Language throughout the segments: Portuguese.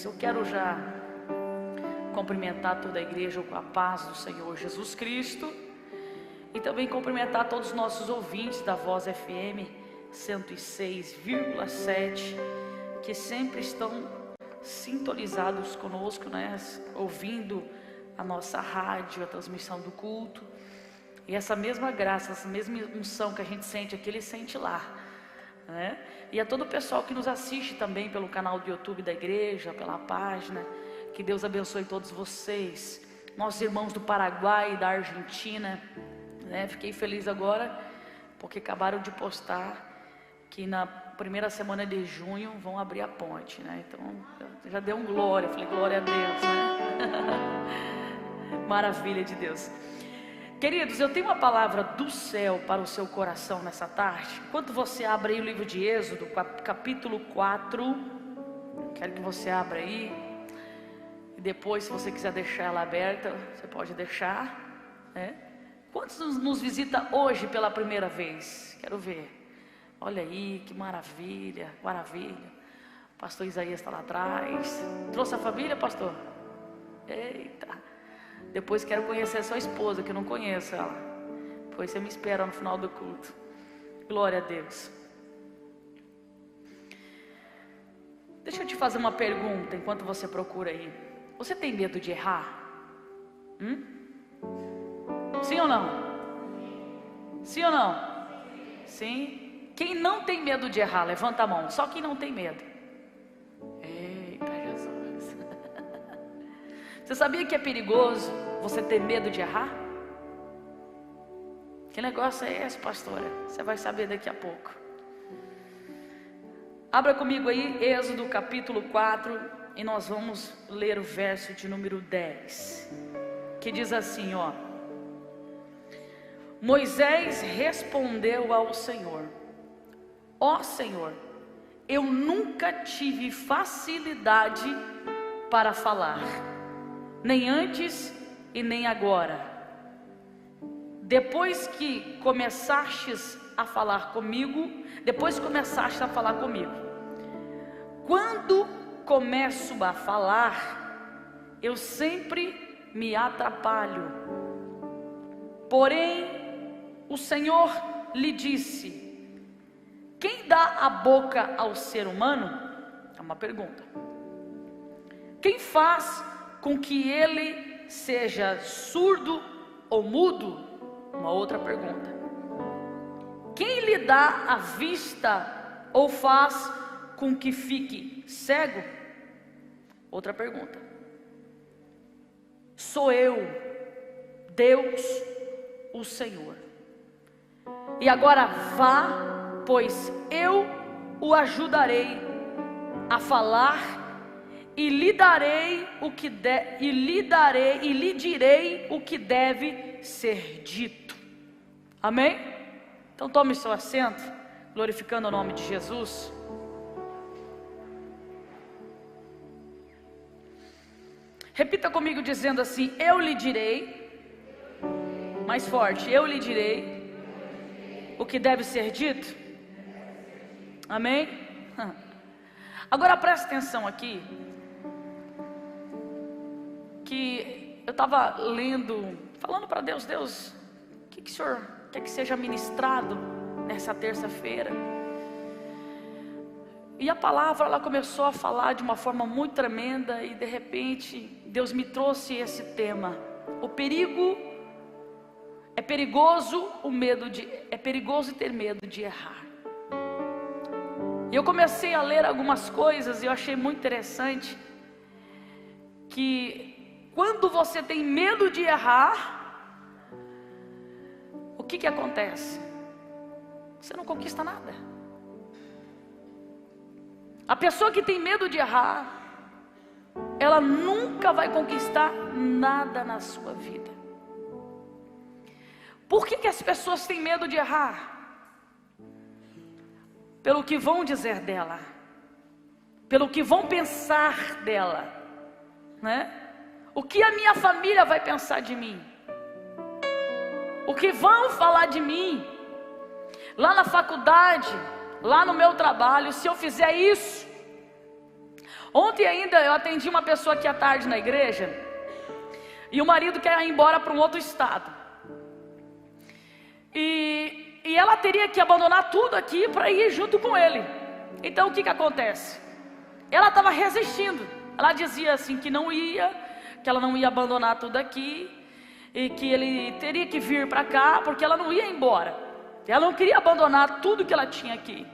Eu quero já cumprimentar toda a igreja com a paz do Senhor Jesus Cristo e também cumprimentar todos os nossos ouvintes da Voz FM 106,7 que sempre estão sintonizados conosco, né? Ouvindo a nossa rádio, a transmissão do culto. E essa mesma graça, essa mesma unção que a gente sente aqui, ele sente lá, né? E a todo o pessoal que nos assiste também pelo canal do YouTube da igreja, pela página, que Deus abençoe todos vocês, nossos irmãos do Paraguai e da Argentina, né? Fiquei feliz agora, porque acabaram de postar que na primeira semana de junho vão abrir a ponte, né? Então, já deu um glória, falei glória a Deus, né? Maravilha de Deus. Queridos, eu tenho uma palavra do céu para o seu coração nessa tarde. Enquanto você abre aí o livro de Êxodo, capítulo 4, quero que você abra aí. E depois, se você quiser deixar ela aberta, você pode deixar, né? Quantos nos visita hoje pela primeira vez? Quero ver. Olha aí, que maravilha, maravilha. O pastor Isaías está lá atrás. Trouxe a família, pastor? Eita. Depois quero conhecer a sua esposa, que eu não conheço ela. Depois você me espera no final do culto. Glória a Deus. Deixa eu te fazer uma pergunta enquanto você procura aí. Você tem medo de errar? Sim ou não? Sim ou não? Sim. Quem não tem medo de errar, levanta a mão. Só quem não tem medo. Eita Jesus. Você sabia que é perigoso você ter medo de errar? Que negócio é esse, pastora? Você vai saber daqui a pouco. Abra comigo aí Êxodo capítulo 4 e nós vamos ler o verso de número 10, que diz assim, ó: Moisés respondeu ao Senhor: ó Senhor, eu nunca tive facilidade para falar, nem antes e nem agora. Depois que começastes a falar comigo, quando começo a falar, eu sempre me atrapalho. Porém, o Senhor lhe disse: quem dá a boca ao ser humano? É uma pergunta. Quem faz com que ele seja surdo ou mudo? Uma outra pergunta. Quem lhe dá a vista ou faz com que fique cego? Outra pergunta. Sou eu, Deus, o Senhor. E agora vá, pois eu o ajudarei a falar e lhe direi o que deve ser dito. Amém? Então tome seu assento, glorificando o nome de Jesus. Repita comigo dizendo assim: eu lhe direi. Mais forte: eu lhe direi o que deve ser dito. Amém? Agora presta atenção aqui, que eu estava lendo, falando para Deus: Deus, o que o Senhor quer que seja ministrado nessa terça-feira? E a palavra, ela começou a falar de uma forma muito tremenda, e de repente Deus me trouxe esse tema: o perigo, é perigoso ter medo de errar. E eu comecei a ler algumas coisas e eu achei muito interessante que quando você tem medo de errar, o que acontece? Você não conquista nada. A pessoa que tem medo de errar, ela nunca vai conquistar nada na sua vida. Por que as pessoas têm medo de errar? Pelo que vão dizer dela, pelo que vão pensar dela, né? O que a minha família vai pensar de mim? O que vão falar de mim? Lá na faculdade, lá no meu trabalho, se eu fizer isso, Ontem ainda eu atendi uma pessoa aqui à tarde na igreja, e o marido quer ir embora para um outro estado. E ela teria que abandonar tudo aqui para ir junto com ele. Então o que acontece? Ela estava resistindo. Ela dizia assim que não ia, que ela não ia abandonar tudo aqui, e que ele teria que vir para cá, porque ela não ia embora. Ela não queria abandonar tudo que ela tinha aqui.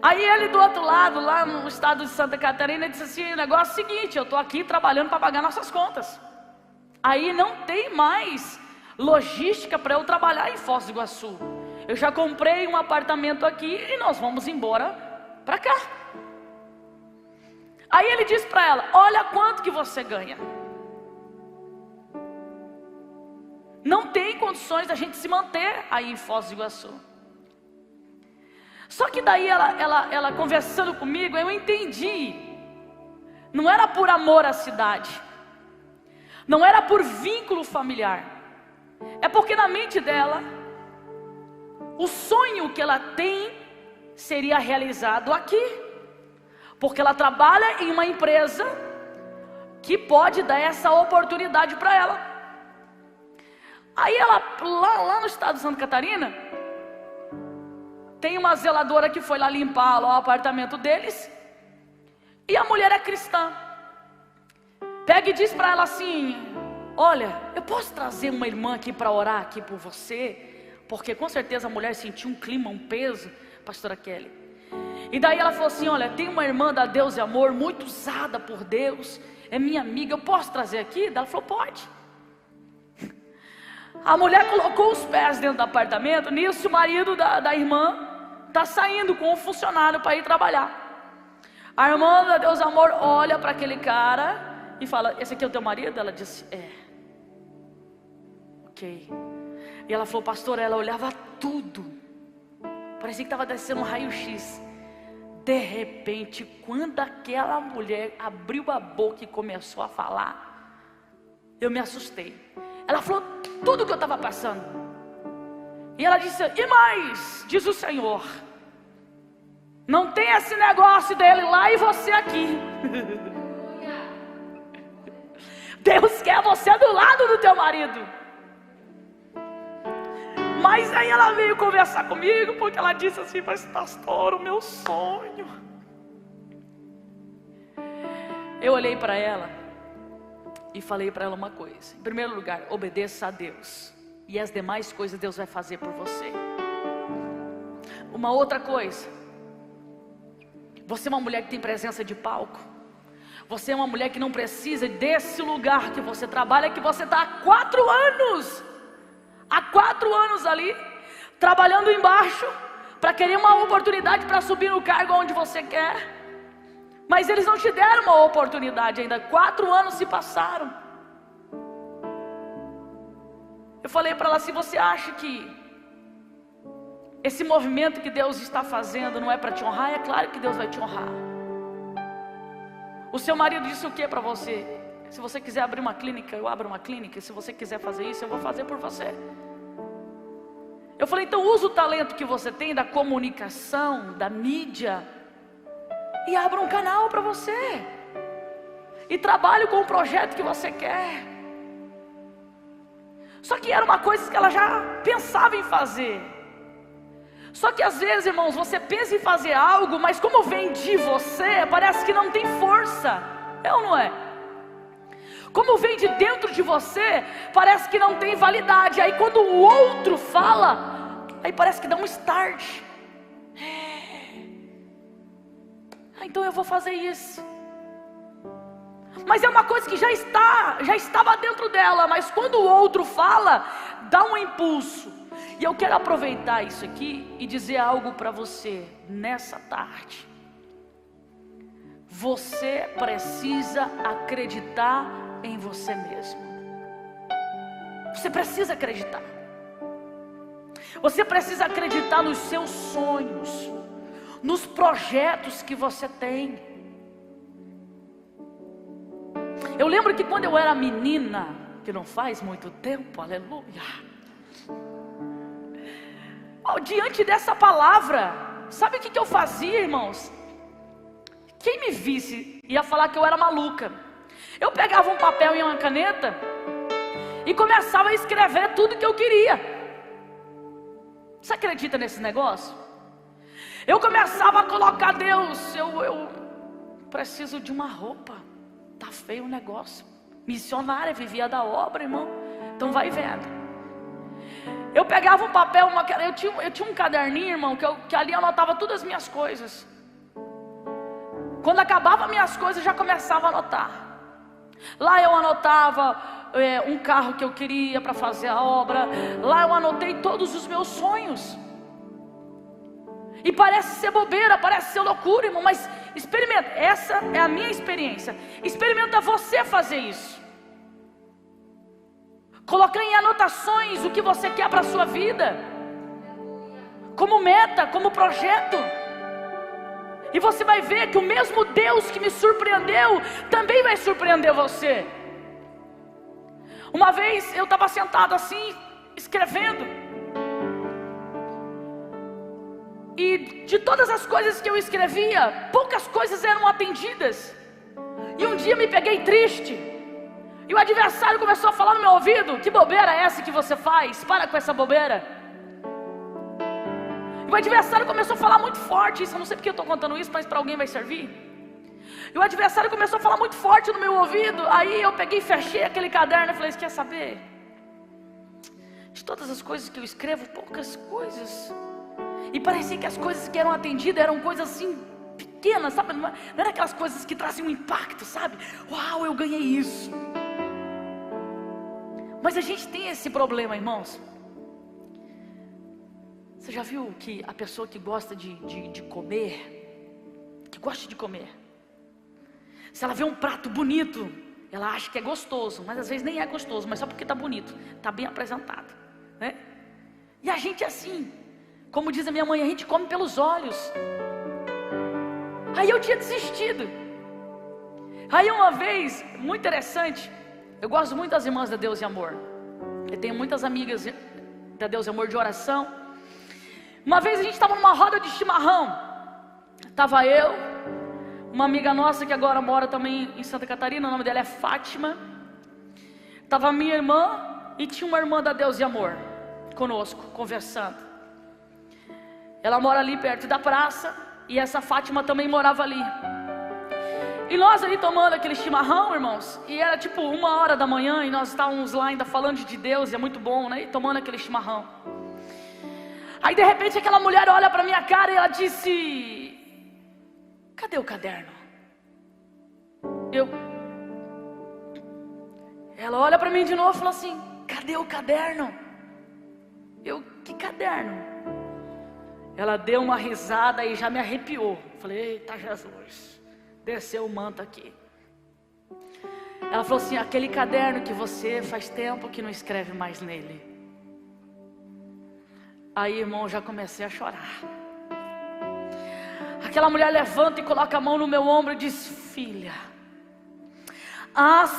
Aí ele do outro lado, lá no estado de Santa Catarina, disse assim: o negócio é o seguinte, eu estou aqui trabalhando para pagar nossas contas. Aí não tem mais logística para eu trabalhar em Foz do Iguaçu. Eu já comprei um apartamento aqui e nós vamos embora para cá. Aí ele disse para ela: olha quanto que você ganha. Não tem condições da gente se manter aí em Foz do Iguaçu. Só que daí ela conversando comigo, eu entendi. Não era por amor à cidade, não era por vínculo familiar. É porque na mente dela, o sonho que ela tem seria realizado aqui, porque ela trabalha em uma empresa que pode dar essa oportunidade para ela. Aí ela, lá no estado de Santa Catarina, tem uma zeladora que foi lá limpar lá o apartamento deles, e a mulher é cristã. Pega e diz para ela assim: olha, eu posso trazer uma irmã aqui para orar aqui por você? Porque com certeza a mulher sentiu um clima, um peso, pastora Kelly. E daí ela falou assim: olha, tem uma irmã da Deus e Amor, muito usada por Deus, é minha amiga, eu posso trazer aqui? Ela falou: pode. A mulher colocou os pés dentro do apartamento. Nisso o marido da irmã está saindo com um funcionário para ir trabalhar. A irmã da Deus e Amor olha para aquele cara e fala: esse aqui é o teu marido? Ela disse: é. Ok. E ela falou: pastor, ela olhava tudo, parecia que estava descendo um raio-x. De repente, quando aquela mulher abriu a boca e começou a falar, eu me assustei. Ela falou tudo o que eu estava passando. E ela disse: e mais, diz o Senhor, não tem esse negócio dele lá e você aqui. Deus quer você do lado do teu marido. Mas aí ela veio conversar comigo, porque ela disse assim: mas pastor, o meu sonho. Eu olhei para ela e falei para ela uma coisa: em primeiro lugar, obedeça a Deus, e as demais coisas Deus vai fazer por você. Uma outra coisa, você é uma mulher que tem presença de palco. Você é uma mulher que não precisa desse lugar que você trabalha, que você está há 4 anos. Há 4 anos ali, trabalhando embaixo, para querer uma oportunidade para subir no cargo onde você quer. Mas eles não te deram uma oportunidade ainda. 4 anos se passaram. Eu falei para ela: se você acha que esse movimento que Deus está fazendo não é para te honrar, é claro que Deus vai te honrar. O seu marido disse o que para você? Se você quiser abrir uma clínica, eu abro uma clínica. Se você quiser fazer isso, eu vou fazer por você. Eu falei: então usa o talento que você tem da comunicação, da mídia, e abra um canal para você, e trabalhe com o projeto que você quer. Só que era uma coisa que ela já pensava em fazer. Só que às vezes, irmãos, você pensa em fazer algo, mas como vem de você, parece que não tem força. É ou não é? Como vem de dentro de você, parece que não tem validade. Aí quando o outro fala, aí parece que dá um start. Então eu vou fazer isso. Mas é uma coisa que já estava dentro dela. Mas quando o outro fala, dá um impulso. E eu quero aproveitar isso aqui e dizer algo para você nessa tarde. Você precisa acreditar em você mesmo. Você precisa acreditar. Você precisa acreditar nos seus sonhos, nos projetos que você tem. Eu lembro que quando eu era menina, que não faz muito tempo, aleluia, diante dessa palavra, sabe o que eu fazia, irmãos? quem me visse ia falar que eu era maluca. Eu pegava um papel e uma caneta e começava a escrever tudo que eu queria. Você acredita nesse negócio? Eu começava a colocar: Deus, eu preciso de uma roupa, tá feio o negócio. Missionária, vivia da obra, irmão. Então vai vendo. Eu pegava um papel, eu tinha um caderninho, irmão, que ali eu anotava todas as minhas coisas. Quando acabava minhas coisas, já começava a anotar. Lá eu anotava um carro que eu queria para fazer a obra. Lá eu anotei todos os meus sonhos. E parece ser bobeira, parece ser loucura, irmão, mas experimenta. Essa é a minha experiência. Experimenta você fazer isso. Colocar em anotações o que você quer para a sua vida, como meta, como projeto. E você vai ver que o mesmo Deus que me surpreendeu também vai surpreender você. Uma vez eu estava sentado assim, escrevendo, e de todas as coisas que eu escrevia, poucas coisas eram atendidas. E um dia me peguei triste, e o adversário começou a falar no meu ouvido: que bobeira é essa que você faz? Para com essa bobeira. E o adversário começou a falar muito forte. Isso, eu não sei porque eu estou contando isso, mas para alguém vai servir. E o adversário começou a falar muito forte no meu ouvido. Aí eu peguei e fechei aquele caderno e falei: quer saber? De todas as coisas que eu escrevo, poucas coisas. E parecia que as coisas que eram atendidas eram coisas assim pequenas, sabe? Não era aquelas coisas que trazem um impacto, sabe? Uau, eu ganhei isso. Mas a gente tem esse problema, irmãos. Você já viu que a pessoa que gosta de comer, que gosta de comer, se ela vê um prato bonito, ela acha que é gostoso, mas às vezes nem é gostoso, mas só porque está bonito, está bem apresentado, né? E a gente é assim, como diz a minha mãe, a gente come pelos olhos. Aí eu tinha desistido. Aí uma vez, muito interessante, eu gosto muito das irmãs da Deus e Amor. Eu tenho muitas amigas da Deus e Amor de oração. Uma vez a gente estava numa roda de chimarrão. Estava eu, uma amiga nossa que agora mora também em Santa Catarina, o nome dela é Fátima. Estava minha irmã e tinha uma irmã da Deus e Amor conosco, conversando. Ela mora ali perto da praça e essa Fátima também morava ali. E nós ali tomando aquele chimarrão, irmãos, e era tipo 1h da manhã e nós estávamos lá ainda falando de Deus, e é muito bom, né? E tomando aquele chimarrão. Aí de repente aquela mulher olha para minha cara e ela disse: cadê o caderno? Ela olha para mim de novo e fala assim: cadê o caderno? Que caderno? Ela deu uma risada e já me arrepiou. Falei: eita Jesus, desceu o manto aqui. Ela falou assim: aquele caderno que você faz tempo que não escreve mais nele. Aí, irmão, eu já comecei a chorar. Aquela mulher levanta e coloca a mão no meu ombro e diz: filha,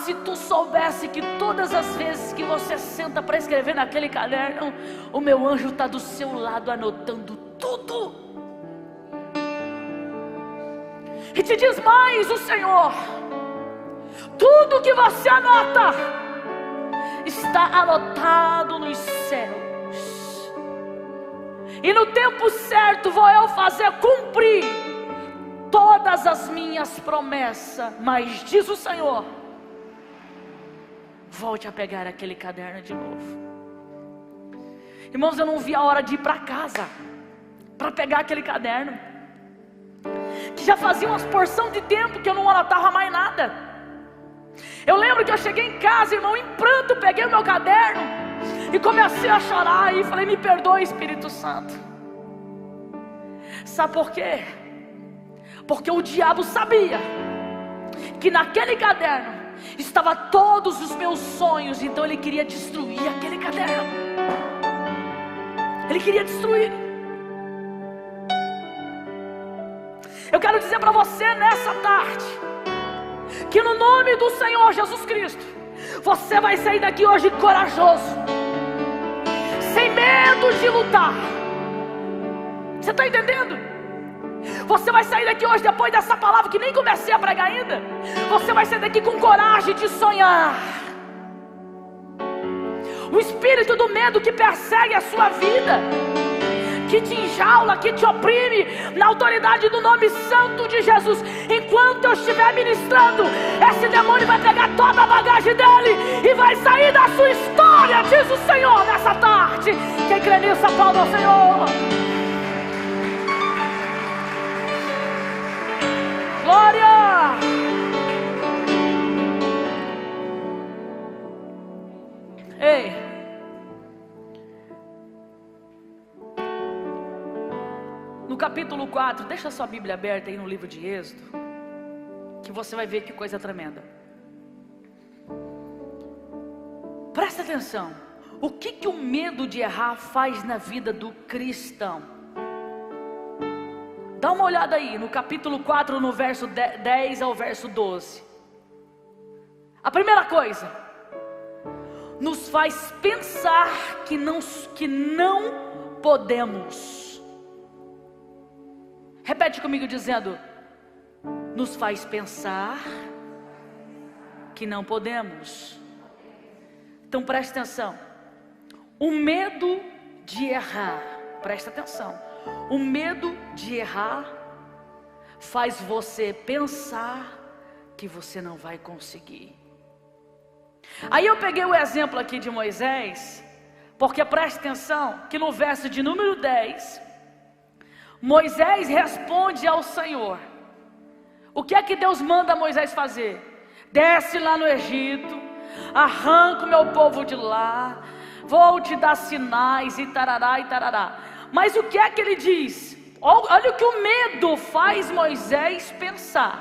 se tu soubesse que todas as vezes que você senta para escrever naquele caderno, o meu anjo está do seu lado anotando tudo. E te diz mais o Senhor: tudo que você anota está anotado nos céus. E no tempo certo vou eu fazer cumprir todas as minhas promessas. Mas diz o Senhor: volte a pegar aquele caderno de novo. Irmãos, eu não vi a hora de ir para casa para pegar aquele caderno, que já fazia umas porção de tempo que eu não anotava mais nada. Eu lembro que eu cheguei em casa, irmão, em pranto, peguei o meu caderno e comecei a chorar e falei: me perdoe, Espírito Santo. Sabe por quê? Porque o diabo sabia que naquele caderno estava todos os meus sonhos. Então ele queria destruir aquele caderno. Ele queria destruir. Eu quero dizer para você nessa tarde que no nome do Senhor Jesus Cristo, você vai sair daqui hoje corajoso, sem medo de lutar. Você está entendendo? Você vai sair daqui hoje, depois dessa palavra que nem comecei a pregar ainda. Você vai sair daqui com coragem de sonhar. O espírito do medo que persegue a sua vida, que te enjaula, que te oprime, na autoridade do nome santo de Jesus, enquanto eu estiver ministrando, esse demônio vai pegar toda a bagagem dele e vai sair da sua história, diz o Senhor nessa tarde. Quem crê nisso, aplauda ao Senhor. Glória! Ei, no capítulo 4, deixa a sua Bíblia aberta aí no livro de Êxodo, que você vai ver que coisa tremenda. Presta atenção, o que o medo de errar faz na vida do cristão? Dá uma olhada aí, no capítulo 4, no verso 10 ao verso 12. A primeira coisa, nos faz pensar que não podemos. Repete comigo dizendo: nos faz pensar que não podemos. Então preste atenção. O medo de errar, presta atenção. O medo de errar faz você pensar que você não vai conseguir. Aí eu peguei o exemplo aqui de Moisés, porque preste atenção que no verso de número 10, Moisés responde ao Senhor. O que é que Deus manda Moisés fazer? Desce lá no Egito, arranca o meu povo de lá, vou te dar sinais e tarará e tarará. Mas o que é que ele diz? Olha o que o medo faz Moisés pensar.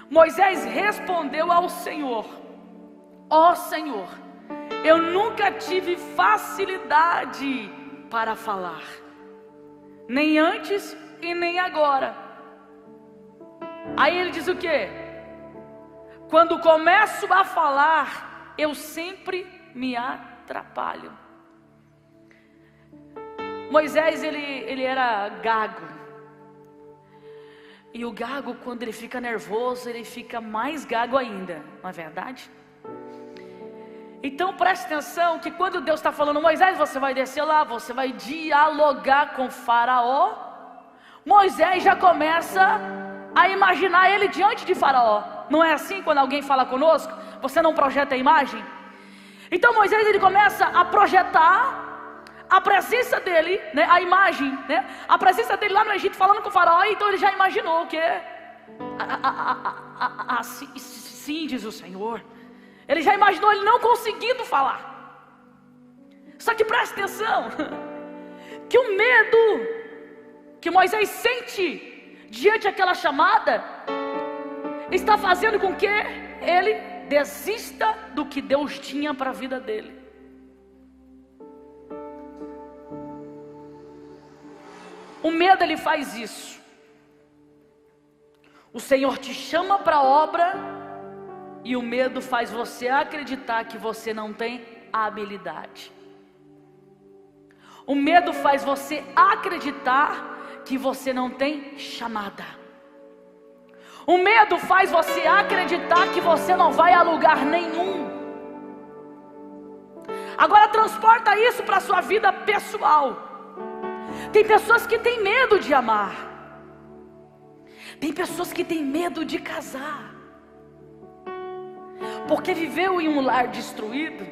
Moisés respondeu ao Senhor: ó Senhor, eu nunca tive facilidade para falar, nem antes e nem agora. Aí ele diz o quê? Quando começo a falar, eu sempre me atrapalho. Moisés, ele era gago. E o gago, quando ele fica nervoso, ele fica mais gago ainda, não é verdade? Então preste atenção que quando Deus está falando: Moisés, você vai descer lá, você vai dialogar com Faraó, Moisés já começa a imaginar ele diante de Faraó. Não é assim quando alguém fala conosco? Você não projeta a imagem? Então Moisés, ele começa a projetar a presença dele, né, a imagem, né, a presença dele lá no Egito falando com o Faraó. Então ele já imaginou o que? Sim, diz o Senhor. Ele já imaginou ele não conseguindo falar. Só que preste atenção, que o medo que Moisés sente diante daquela chamada está fazendo com que ele desista do que Deus tinha para a vida dele. O medo, ele faz isso. O Senhor te chama para a obra e o medo faz você acreditar que você não tem habilidade. O medo faz você acreditar que você não tem chamada. O medo faz você acreditar que você não vai a lugar nenhum. Agora transporta isso para a sua vida pessoal. Tem pessoas que têm medo de amar. Tem pessoas que têm medo de casar, porque viveu em um lar destruído,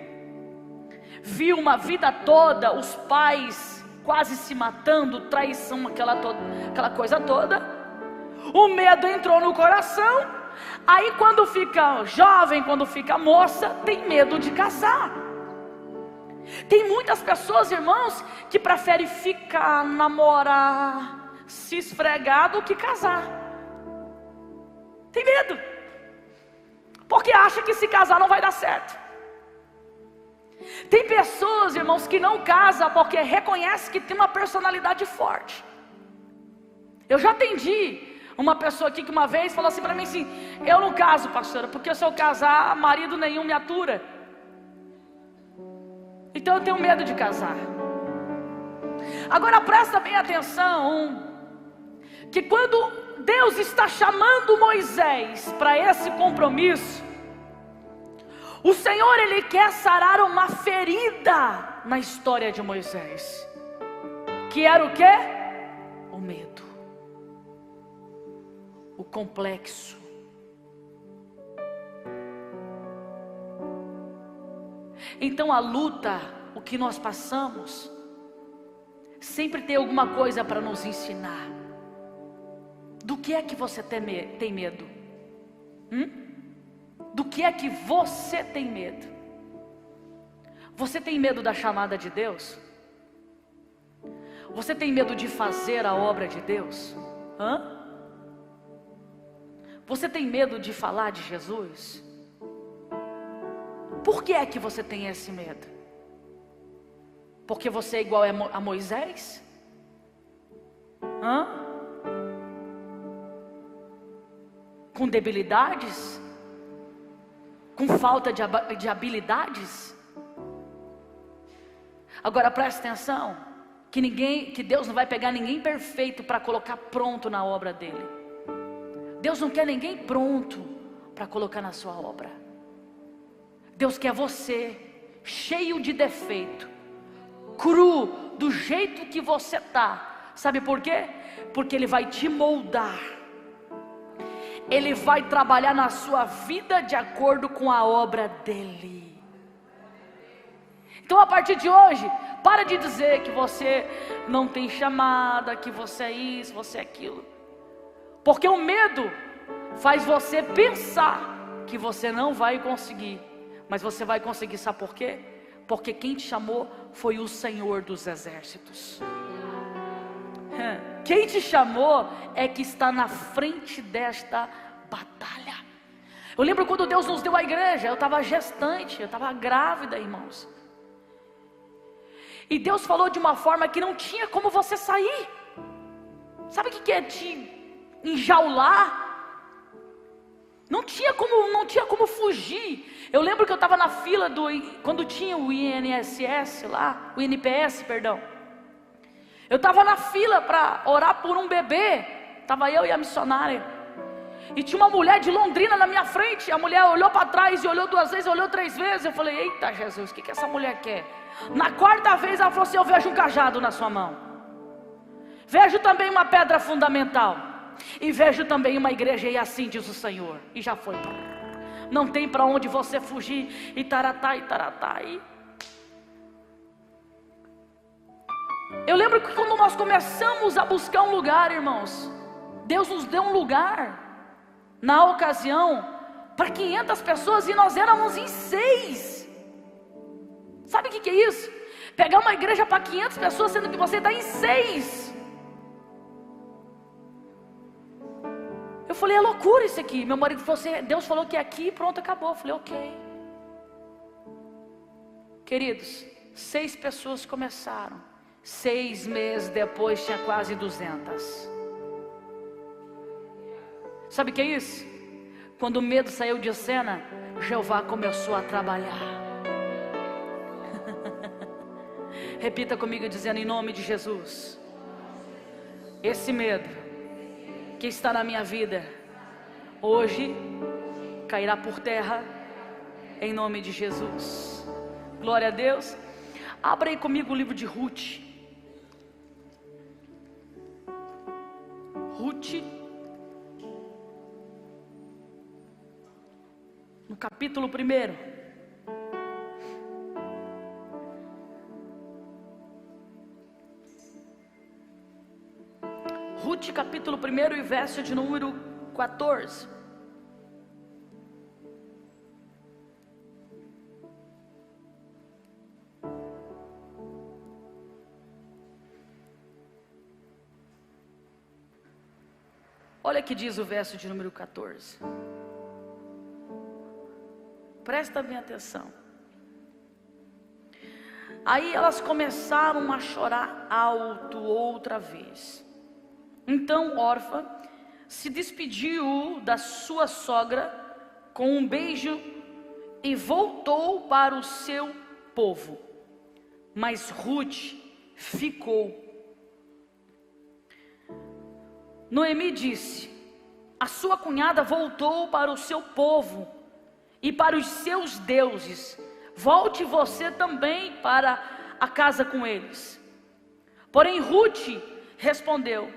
viu uma vida toda os pais quase se matando, traição, aquela coisa toda. O medo entrou no coração. Aí quando fica jovem, quando fica moça, tem medo de casar. Tem muitas pessoas, irmãos, que preferem ficar, namorar, se esfregar do que casar. Tem medo, porque acha que se casar não vai dar certo. Tem pessoas, irmãos, que não casam porque reconhece que tem uma personalidade forte. Eu já atendi uma pessoa aqui que uma vez falou assim para mim assim: eu não caso, pastora, porque se eu casar, marido nenhum me atura. Então eu tenho medo de casar. Agora presta bem atenção, que quando Deus está chamando Moisés para esse compromisso, o Senhor, Ele quer sarar uma ferida na história de Moisés, que era o quê? O medo, o complexo. Então a luta, o que nós passamos, sempre tem alguma coisa para nos ensinar. Do que é que você tem medo? Do que é que você tem medo? Você tem medo da chamada de Deus? Você tem medo de fazer a obra de Deus? Você tem medo de falar de Jesus? Por que é que você tem esse medo? Porque você é igual a Moisés? Com debilidades? Com falta de habilidades? Agora preste atenção, que Deus não vai pegar ninguém perfeito para colocar pronto na obra dele. Deus não quer ninguém pronto para colocar na sua obra. Deus quer você cheio de defeito, cru, do jeito que você está. Sabe por quê? Porque Ele vai te moldar. Ele vai trabalhar na sua vida de acordo com a obra dEle. Então a partir de hoje, para de dizer que você não tem chamada, que você é isso, você é aquilo. Porque o medo faz você pensar que você não vai conseguir. Mas você vai conseguir, sabe por quê? Porque quem te chamou foi o Senhor dos Exércitos. Quem te chamou é que está na frente desta batalha. Eu lembro quando Deus nos deu a igreja, eu estava gestante, eu estava grávida, irmãos. E Deus falou de uma forma que não tinha como você sair. Sabe o que é te enjaular? Não tinha como fugir. Eu lembro que eu estava na fila quando tinha o INSS lá, o INPS, perdão. Eu estava na fila para orar por um bebê. Estava eu e a missionária. E tinha uma mulher de Londrina na minha frente. A mulher olhou para trás e olhou 2 vezes, olhou 3 vezes. Eu falei, eita Jesus, o que essa mulher quer? Na 4ª vez ela falou assim, eu vejo um cajado na sua mão. Vejo também uma pedra fundamental. E vejo também uma igreja, e assim diz o Senhor. E já foi. Não tem para onde você fugir. E taratá, e taratá. Eu lembro que quando nós começamos a buscar um lugar, irmãos, Deus nos deu um lugar, na ocasião, para 500 pessoas, e nós éramos em 6. Sabe o que é isso? Pegar uma igreja para 500 pessoas, sendo que você está em 6. Eu falei, é loucura isso aqui. Meu marido falou assim, Deus falou que é aqui, pronto, acabou. Eu falei, ok. Queridos, 6 pessoas começaram. 6 meses depois tinha quase 200. Sabe o que é isso? Quando o medo saiu de cena, Jeová começou a trabalhar. Repita comigo dizendo, em nome de Jesus, esse medo que está na minha vida, hoje cairá por terra, em nome de Jesus. Glória a Deus. Abra aí comigo o livro de Ruth. Ruth, no capítulo 1. Ruth, capítulo 1 e verso de número 14. Olha que diz o verso de número 14. Presta bem atenção. Aí elas começaram a chorar alto outra vez. Então Orfa se despediu da sua sogra com um beijo e voltou para o seu povo. Mas Ruth ficou. Noemi disse: a sua cunhada voltou para o seu povo e para os seus deuses. Volte você também para a casa com eles. Porém Ruth respondeu: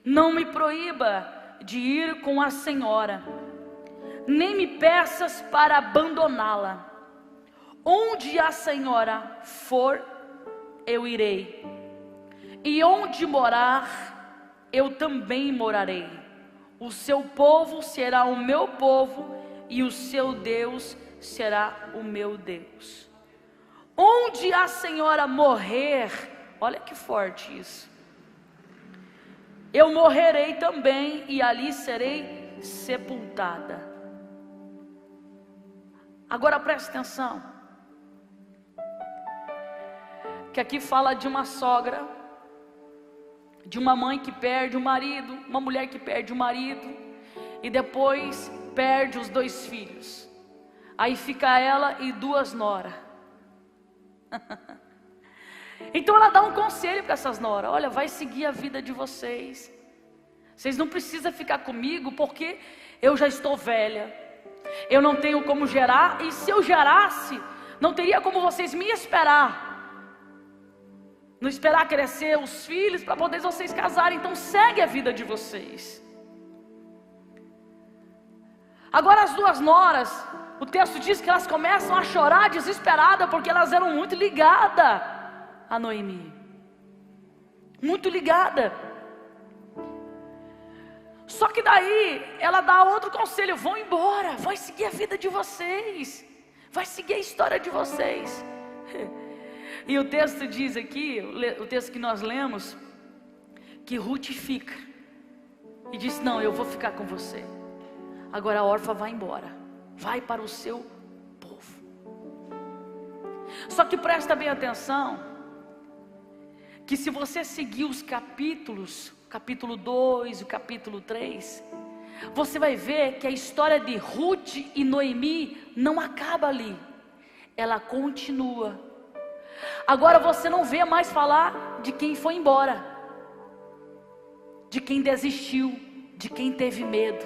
não me proíba de ir com a senhora, nem me peças para abandoná-la. Onde a senhora for, eu irei, e onde morar, eu também morarei. O seu povo será o meu povo, e o seu Deus será o meu Deus. Onde a senhora morrer, olha que forte isso, eu morrerei também, e ali serei sepultada. Agora preste atenção, que aqui fala de uma sogra, de uma mãe que perde o marido, uma mulher que perde o marido, e depois perde os 2 filhos. Aí fica ela e 2 noras. Então ela dá um conselho para essas noras: olha, vai seguir a vida de vocês. Vocês não precisam ficar comigo, porque eu já estou velha, eu não tenho como gerar, e se eu gerasse, não teria como vocês me esperar. Não esperar crescer os filhos para poder vocês casarem. Então segue a vida de vocês. Agora as 2 noras, o texto diz que elas começam a chorar desesperada, porque elas eram muito ligadas a Noemi, muito ligada. Só que daí ela dá outro conselho: vão embora, vai seguir a vida de vocês, vai seguir a história de vocês. E o texto diz aqui, o texto que nós lemos, que Ruth fica e diz: não, eu vou ficar com você. Agora a órfã vai embora, vai para o seu povo. Só que presta bem atenção, que se você seguir os capítulos, capítulo 2 e o capítulo 3, você vai ver que a história de Ruth e Noemi não acaba ali, ela continua. Agora você não vê mais falar de quem foi embora, de quem desistiu, de quem teve medo.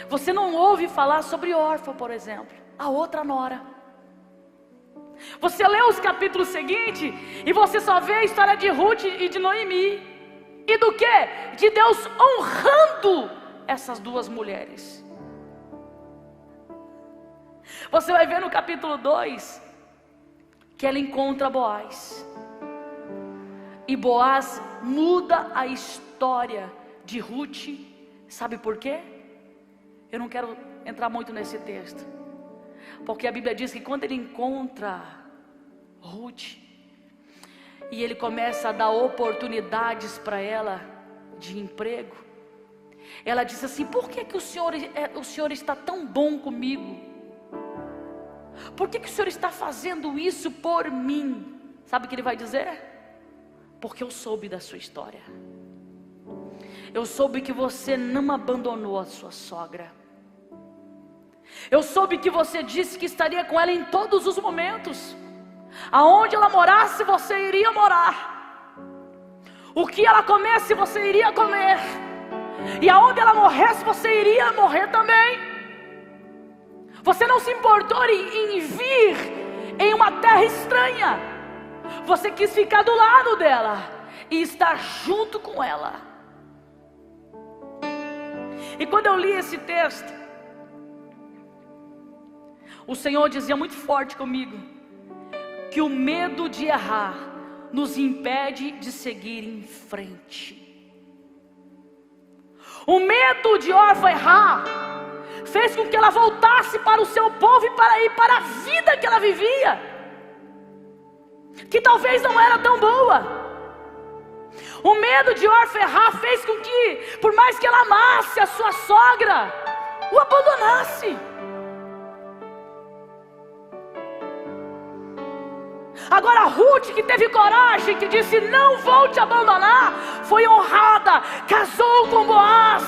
Você não ouve falar sobre Orfa, por exemplo, a outra nora. Você lê os capítulos seguintes e você só vê a história de Ruth e de Noemi. E do que? De Deus honrando essas 2 mulheres. Você vai ver no capítulo 2 que ela encontra Boaz, e Boaz muda a história de Ruth. Sabe por quê? Eu não quero entrar muito nesse texto, porque a Bíblia diz que quando ele encontra Ruth, e ele começa a dar oportunidades para ela de emprego, ela diz assim: por que o Senhor está tão bom comigo? Por que o Senhor está fazendo isso por mim? Sabe o que ele vai dizer? Porque eu soube da sua história. Eu soube que você não abandonou a sua sogra. Eu soube que você disse que estaria com ela em todos os momentos. Aonde ela morasse, você iria morar. O que ela comesse, você iria comer. E aonde ela morresse, você iria morrer também. Você não se importou em vir em uma terra estranha. Você quis ficar do lado dela e estar junto com ela. E quando eu li esse texto, o Senhor dizia muito forte comigo, que o medo de errar nos impede de seguir em frente. O medo de Orfa errar fez com que ela voltasse para o seu povo e para ir para a vida que ela vivia, que talvez não era tão boa. O medo de Orfa errar fez com que, por mais que ela amasse a sua sogra, o abandonasse. Agora Ruth, que teve coragem, que disse: não vou te abandonar, foi honrada, casou com Boaz,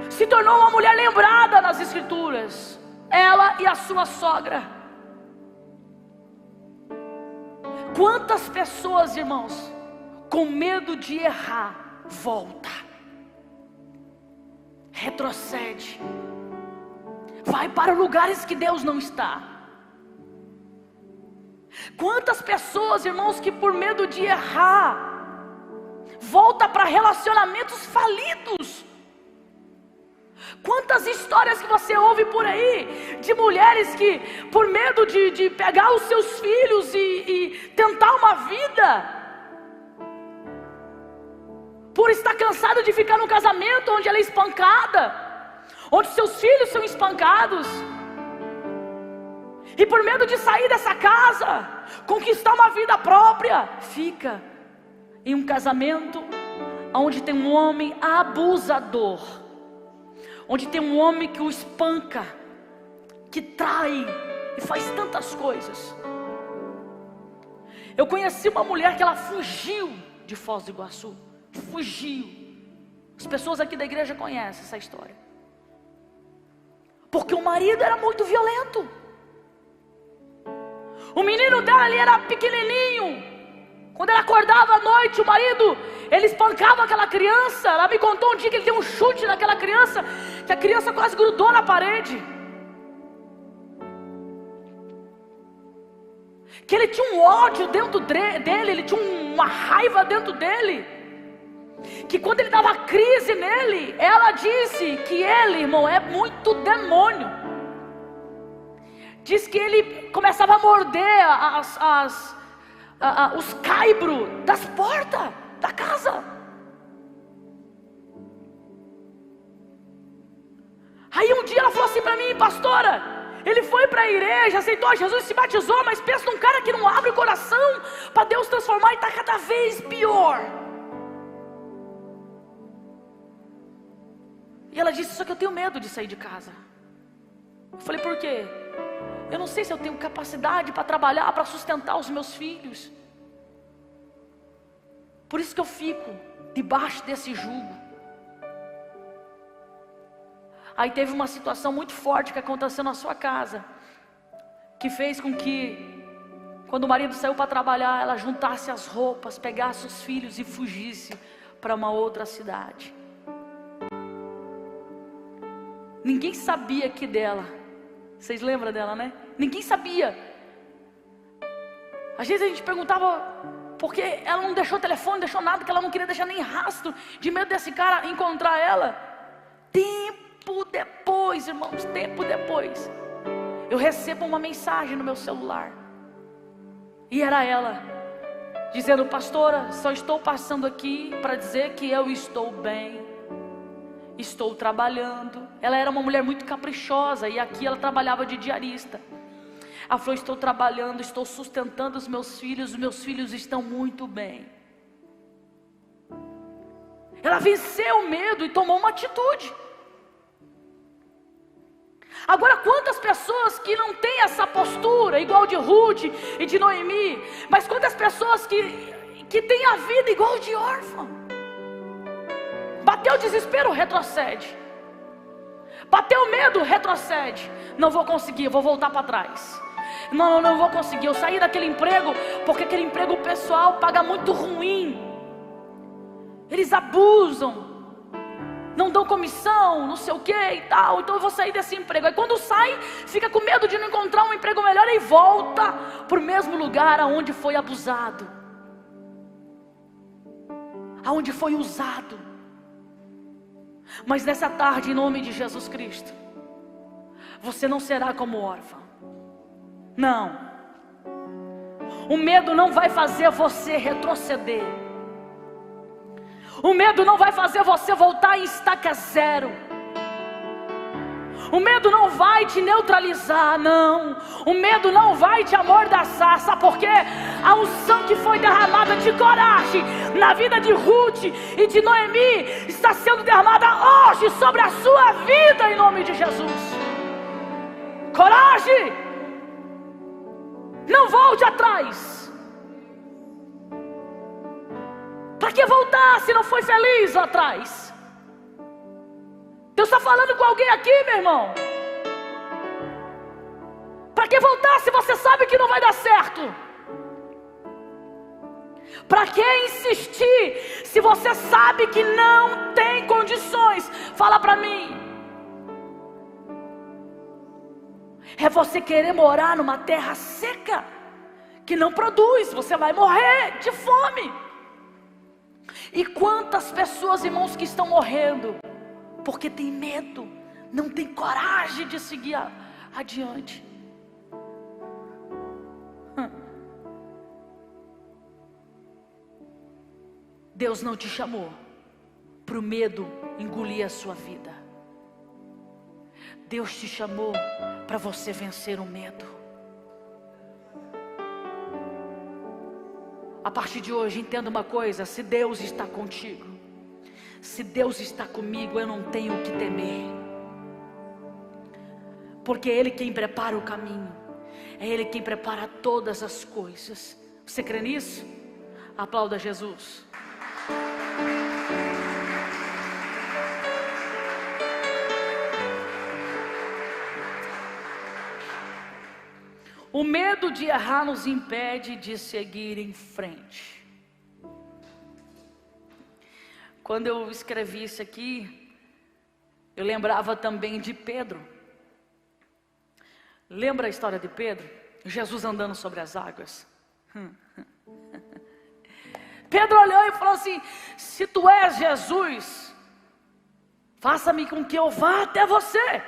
se tornou uma mulher lembrada nas escrituras, ela e a sua sogra. Quantas pessoas, irmãos, com medo de errar, volta, retrocede, vai para lugares que Deus não está. Quantas pessoas, irmãos, que por medo de errar, volta para relacionamentos falidos. Quantas histórias que você ouve por aí, de mulheres que por medo de pegar os seus filhos e tentar uma vida, por estar cansada de ficar num casamento onde ela é espancada, onde seus filhos são espancados, e por medo de sair dessa casa, conquistar uma vida própria, fica em um casamento onde tem um homem abusador, onde tem um homem que o espanca, que trai e faz tantas coisas. Eu conheci uma mulher que ela fugiu de Foz do Iguaçu, fugiu. As pessoas aqui da igreja conhecem essa história, porque o marido era muito violento. O menino dela ali era pequenininho. Quando ela acordava à noite, o marido, ele espancava aquela criança. Ela me contou um dia que ele deu um chute naquela criança, que a criança quase grudou na parede. Que ele tinha um ódio dentro dele, ele tinha uma raiva dentro dele, que quando ele dava crise nele, ela disse que ele, irmão, é muito demônio. Diz que ele começava a morder os caibros das portas da casa. Aí um dia ela falou assim para mim: pastora, ele foi para a igreja, aceitou a Jesus, se batizou, mas pensa num cara que não abre o coração para Deus transformar, e está cada vez pior. E ela disse: só que eu tenho medo de sair de casa. Eu falei: por quê? Eu não sei se eu tenho capacidade para trabalhar, para sustentar os meus filhos. Por isso que eu fico debaixo desse jugo. Aí teve uma situação muito forte que aconteceu na sua casa, que fez com que, quando o marido saiu para trabalhar, ela juntasse as roupas, pegasse os filhos e fugisse para uma outra cidade. Ninguém sabia que dela. Vocês lembram dela, né? Ninguém sabia. Às vezes a gente perguntava por que ela não deixou telefone, não deixou nada, que ela não queria deixar nem rastro, de medo desse cara encontrar ela. Tempo depois, irmãos, tempo depois, eu recebo uma mensagem no meu celular, e era ela, dizendo: pastora, só estou passando aqui para dizer que eu estou bem, estou trabalhando. Ela era uma mulher muito caprichosa, e aqui ela trabalhava de diarista. Ela falou: estou trabalhando, estou sustentando os meus filhos estão muito bem. Ela venceu o medo e tomou uma atitude. Agora, quantas pessoas que não têm essa postura, igual de Ruth e de Noemi, mas quantas pessoas que têm a vida igual de órfã? Bateu o desespero, retrocede. Bateu o medo, retrocede. Não vou conseguir, vou voltar para trás. Não vou conseguir. Eu saí daquele emprego, porque aquele emprego pessoal paga muito ruim. Eles abusam, não dão comissão, não sei o que e tal. Então eu vou sair desse emprego. Aí quando sai, fica com medo de não encontrar um emprego melhor e volta para o mesmo lugar aonde foi abusado, aonde foi usado. Mas nessa tarde, em nome de Jesus Cristo, você não será como órfã. Não. O medo não vai fazer você retroceder. O medo não vai fazer você voltar em estaca zero. O medo não vai te neutralizar, não. O medo não vai te amordaçar. Sabe por quê? A unção que foi derramada de coragem na vida de Ruth e de Noemi está sendo derramada hoje sobre a sua vida, em nome de Jesus. Coragem! Não volte atrás. Para que voltar se não foi feliz lá atrás? Deus está falando com alguém aqui, meu irmão. Para que voltar se você sabe que não vai dar certo? Para que insistir se você sabe que não tem condições? Fala para mim. É você querer morar numa terra seca, que não produz, você vai morrer de fome. E quantas pessoas, irmãos, que estão morrendo porque tem medo, não tem coragem de seguir adiante. Deus não te chamou para o medo engolir a sua vida. Deus te chamou para você vencer o medo. A partir de hoje, entenda uma coisa: se Deus está contigo, se Deus está comigo, eu não tenho o que temer. Porque é Ele quem prepara o caminho, é Ele quem prepara todas as coisas. Você crê nisso? Aplauda Jesus. O medo de errar nos impede de seguir em frente. Quando eu escrevi isso aqui, eu lembrava também de Pedro. Lembra a história de Pedro? Jesus andando sobre as águas. Pedro olhou e falou assim: se tu és Jesus, faça-me com que eu vá até você.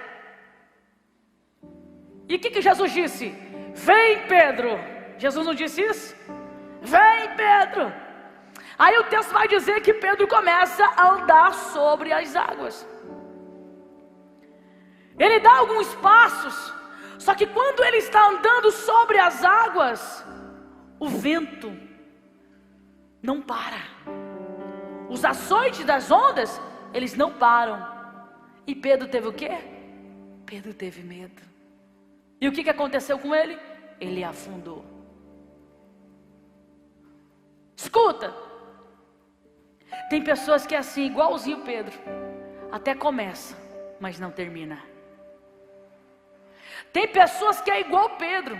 E o que Jesus disse? Vem, Pedro. Jesus não disse isso? Vem, Pedro. Aí o texto vai dizer que Pedro começa a andar sobre as águas. Ele dá alguns passos, só que quando ele está andando sobre as águas, o vento não para. Os açoites das ondas, eles não param. E Pedro teve o quê? Pedro teve medo. E o que aconteceu com ele? Ele afundou. Escuta, tem pessoas que é assim, igualzinho Pedro, até começa, mas não termina. Tem pessoas que é igual Pedro,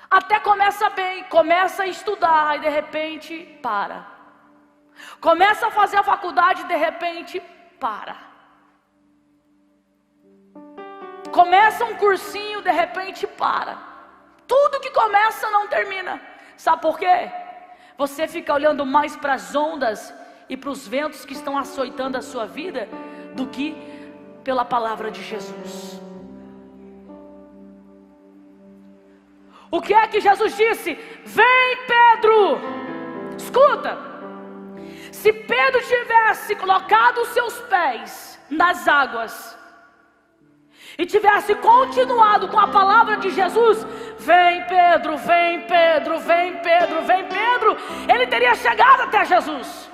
até começa bem, começa a estudar e de repente para. Começa a fazer a faculdade e de repente para. Começa um cursinho, de repente para. Tudo que começa não termina. Sabe por quê? Você fica olhando mais para as ondas e para os ventos que estão açoitando a sua vida do que pela palavra de Jesus. O que é que Jesus disse? Vem, Pedro. Escuta, se Pedro tivesse colocado os seus pés nas águas e tivesse continuado com a palavra de Jesus, vem Pedro, vem Pedro, vem Pedro, vem Pedro, ele teria chegado até Jesus.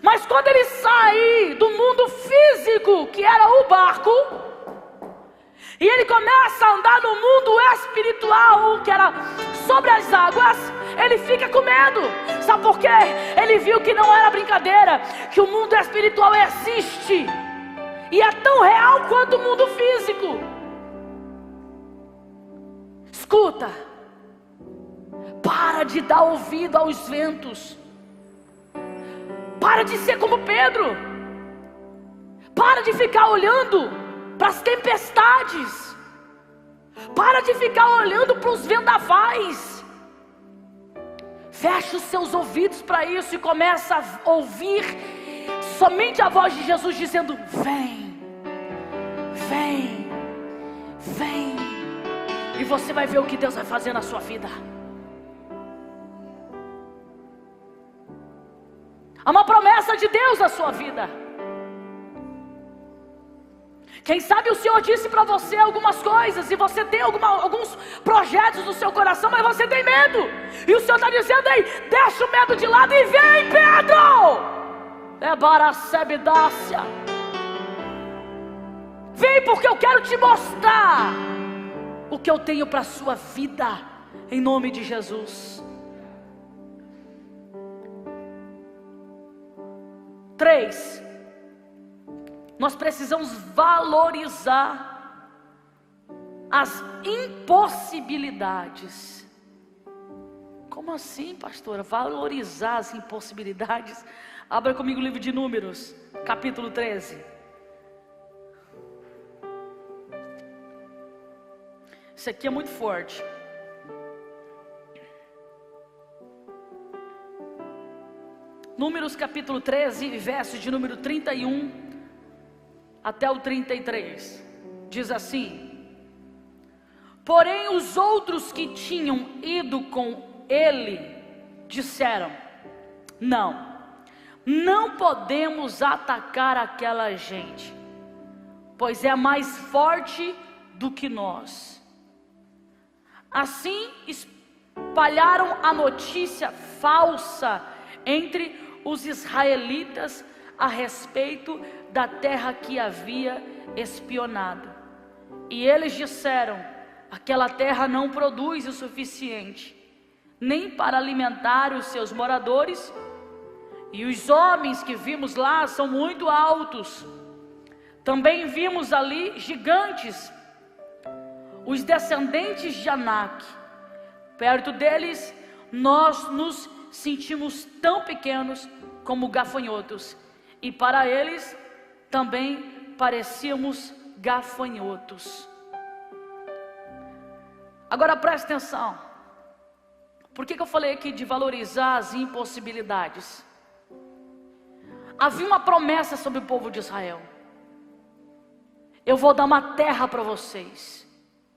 Mas quando ele sair do mundo físico, que era o barco, e ele começa a andar no mundo espiritual, que era sobre as águas, ele fica com medo. Sabe por quê? Ele viu que não era brincadeira, que o mundo espiritual existe e é tão real quanto o mundo físico. Escuta, para de dar ouvido aos ventos. Para de ser como Pedro. Para de ficar olhando para as tempestades. Para de ficar olhando para os vendavais. Fecha os seus ouvidos para isso e começa a ouvir somente a voz de Jesus dizendo: vem, vem, vem. E você vai ver o que Deus vai fazer na sua vida. Há uma promessa de Deus na sua vida. Quem sabe o Senhor disse para você algumas coisas, e você tem alguns projetos no seu coração, mas você tem medo. E o Senhor está dizendo aí: deixa o medo de lado e vem, Pedro. É Baracebidácia. Vem, porque eu quero te mostrar o que eu tenho para a sua vida, em nome de Jesus. 3. Nós precisamos valorizar as impossibilidades Como assim, pastora? Valorizar as impossibilidades? Abra comigo o livro de Números, capítulo 13. Isso aqui é muito forte. Números capítulo 13, verso de número 31 até o 33. Diz assim: porém os outros que tinham ido com ele disseram: não podemos atacar aquela gente, pois é mais forte do que nós. Assim espalharam a notícia falsa entre os israelitas a respeito da terra que havia espionado. E eles disseram: aquela terra não produz o suficiente, nem para alimentar os seus moradores, e os homens que vimos lá são muito altos. Também vimos ali gigantes, os descendentes de Anak. Perto deles nós nos sentimos tão pequenos como gafanhotos, e para eles também parecíamos gafanhotos. Agora presta atenção. Por que eu falei aqui de valorizar as impossibilidades? Havia uma promessa sobre o povo de Israel: eu vou dar uma terra para vocês,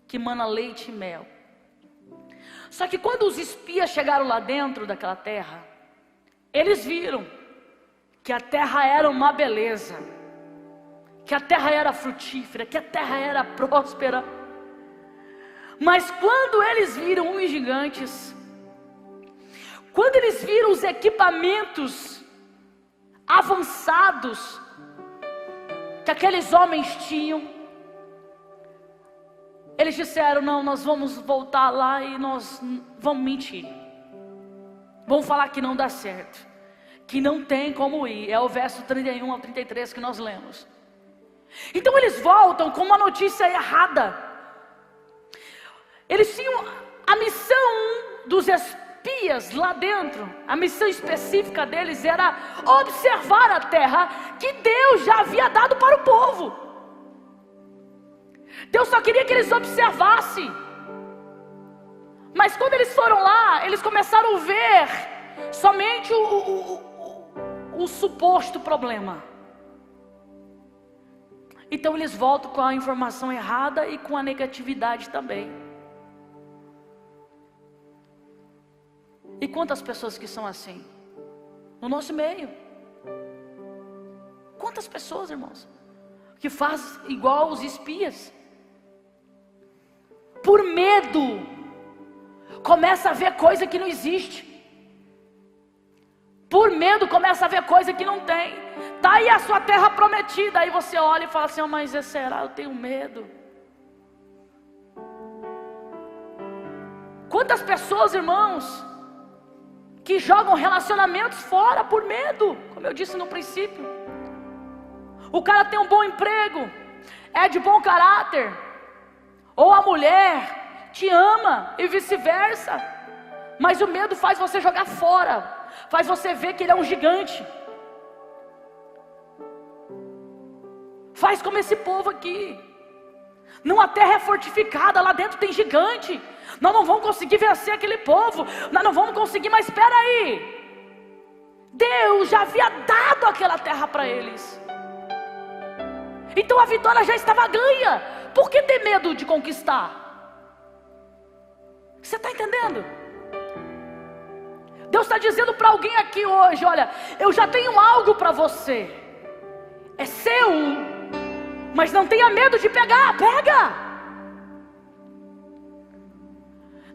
que mana leite e mel. Só que quando os espias chegaram lá dentro daquela terra, eles viram que a terra era uma beleza, que a terra era frutífera, que a terra era próspera. Mas quando eles viram os gigantes, quando eles viram os equipamentos avançados que aqueles homens tinham, eles disseram: não, nós vamos voltar lá e nós vamos mentir, vamos falar que não dá certo, que não tem como ir. É o verso 31 ao 33 que nós lemos. Então eles voltam com uma notícia errada. Eles tinham a missão dos espias lá dentro. A missão específica deles era observar a terra que Deus já havia dado para o povo. Deus só queria que eles observassem. Mas quando eles foram lá, eles começaram a ver somente o suposto problema. Então eles voltam com a informação errada e com a negatividade também. E quantas pessoas que são assim no nosso meio? Quantas pessoas, irmãos, que fazem igual os espias? Por medo, começa a ver coisa que não existe. Por medo, começa a ver coisa que não tem. Está aí a sua terra prometida. Aí você olha e fala assim: oh, mas será? Eu tenho medo. Quantas pessoas, irmãos, que jogam relacionamentos fora por medo, como eu disse no princípio. O cara tem um bom emprego, é de bom caráter, ou a mulher te ama e vice-versa, mas o medo faz você jogar fora, faz você ver que ele é um gigante. Faz como esse povo aqui. Não, a terra é fortificada, lá dentro tem gigante, nós não vamos conseguir vencer aquele povo, nós não vamos conseguir. Mas espera aí, Deus já havia dado aquela terra para eles, então a vitória já estava ganha. Por que ter medo de conquistar? Você está entendendo? Deus está dizendo para alguém aqui hoje: olha, eu já tenho algo para você, é seu, mas não tenha medo de pegar, pega.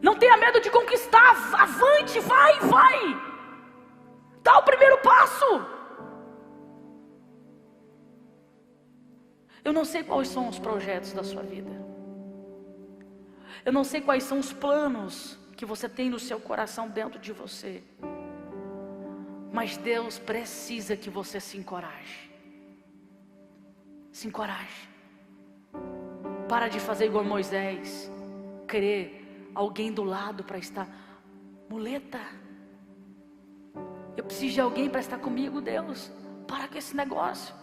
Não tenha medo de conquistar, avante, vai. Dá o primeiro passo. Eu não sei quais são os projetos da sua vida. Eu não sei quais são os planos que você tem no seu coração, dentro de você. Mas Deus precisa que você se encoraje. Se encoraje. Para de fazer igual Moisés, querer alguém do lado para estar. muleta. Eu preciso de alguém para estar comigo, Deus. Para com esse negócio.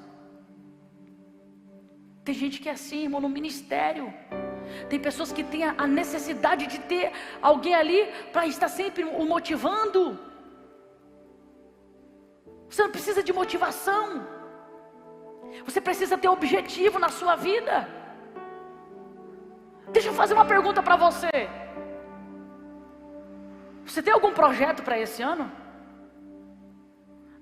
Tem gente que é assim, irmão, no ministério. Tem pessoas que têm a necessidade de ter alguém ali para estar sempre o motivando. Você não precisa de motivação. Você precisa ter objetivo na sua vida. Deixa eu fazer uma pergunta para você. Você tem algum projeto para esse ano?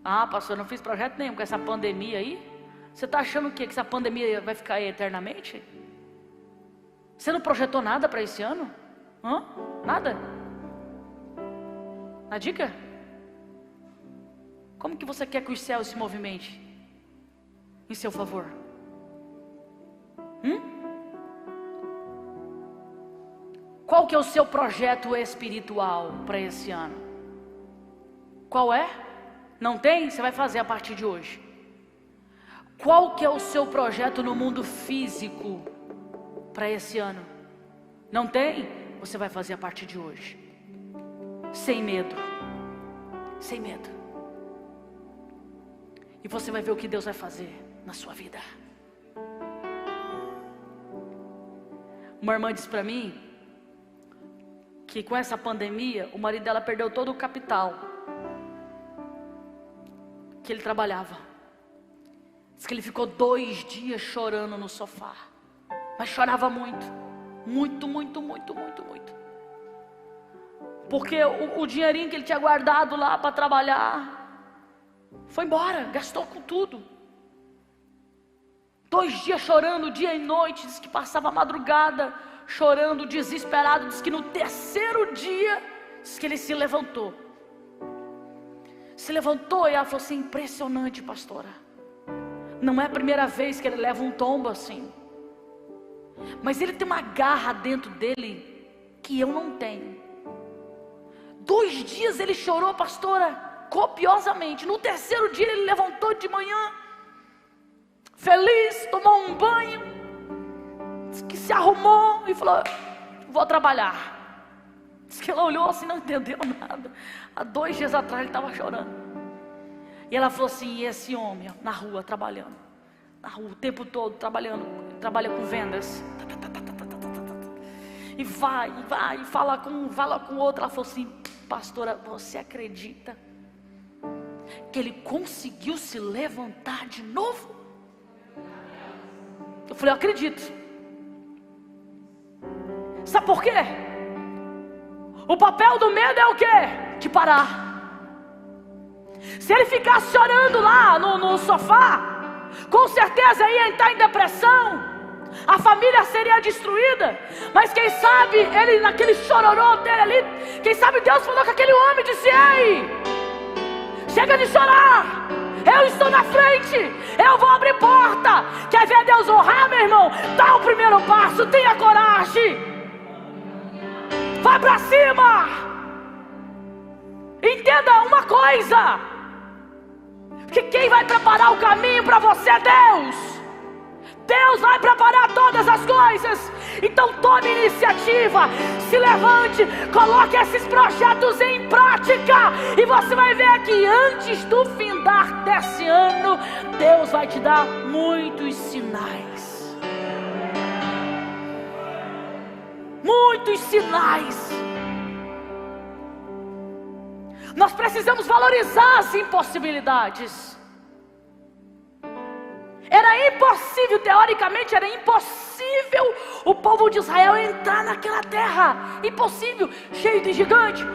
Ah, pastor, eu não fiz projeto nenhum com essa pandemia aí. Você está achando o quê? Que essa pandemia vai ficar aí eternamente? Você não projetou nada para esse ano? Nada? A dica? Como que você quer que os céus se movimentem em seu favor? Qual que é o seu projeto espiritual para esse ano? Qual é? Não tem? Você vai fazer a partir de hoje. Qual que é o seu projeto no mundo físico para esse ano? Não tem? Você vai fazer a partir de hoje. Sem medo. Sem medo. E você vai ver o que Deus vai fazer na sua vida. Uma irmã disse para mim que com essa pandemia o marido dela perdeu todo o capital que ele trabalhava. Diz que ele ficou 2 dias chorando no sofá. Mas chorava muito. Muito. Porque o dinheirinho que ele tinha guardado lá para trabalhar foi embora, gastou com tudo. 2 dias chorando, dia e noite. Diz que passava a madrugada chorando, desesperado. Diz que no 3º dia, diz que ele se levantou. Se levantou e ela falou assim: impressionante, pastora. Não é a primeira vez que ele leva um tombo assim. Mas ele tem uma garra dentro dele que eu não tenho. 2 dias ele chorou, pastora, copiosamente. No 3º dia ele levantou de manhã, feliz, tomou um banho, disse que se arrumou e falou: vou trabalhar. Diz que ela olhou assim, não entendeu nada. Há 2 dias atrás ele estava chorando. E ela falou assim: e esse homem na rua trabalhando, na rua o tempo todo trabalhando, trabalha com vendas, e vai, fala com um, fala com outro. Ela falou assim: pastora, você acredita que ele conseguiu se levantar de novo? Eu falei: eu acredito. Sabe por quê? O papel do medo é o quê? Te parar. Se ele ficasse chorando lá no sofá, com certeza ia entrar em depressão, a família seria destruída. Mas quem sabe ele, naquele chororô dele ali, quem sabe Deus falou com aquele homem e disse: ei, chega de chorar, eu estou na frente, eu vou abrir porta. Quer ver Deus honrar, meu irmão? Dá o primeiro passo, tenha coragem, vai pra cima. Entenda uma coisa, que quem vai preparar o caminho para você é Deus. Deus vai preparar todas as coisas. Então tome iniciativa, se levante, coloque esses projetos em prática, e você vai ver que antes do findar desse ano, Deus vai te dar muitos sinais. Muitos sinais. Nós precisamos valorizar as impossibilidades. Era impossível, teoricamente era impossível o povo de Israel entrar naquela terra. Impossível, cheio de gigante.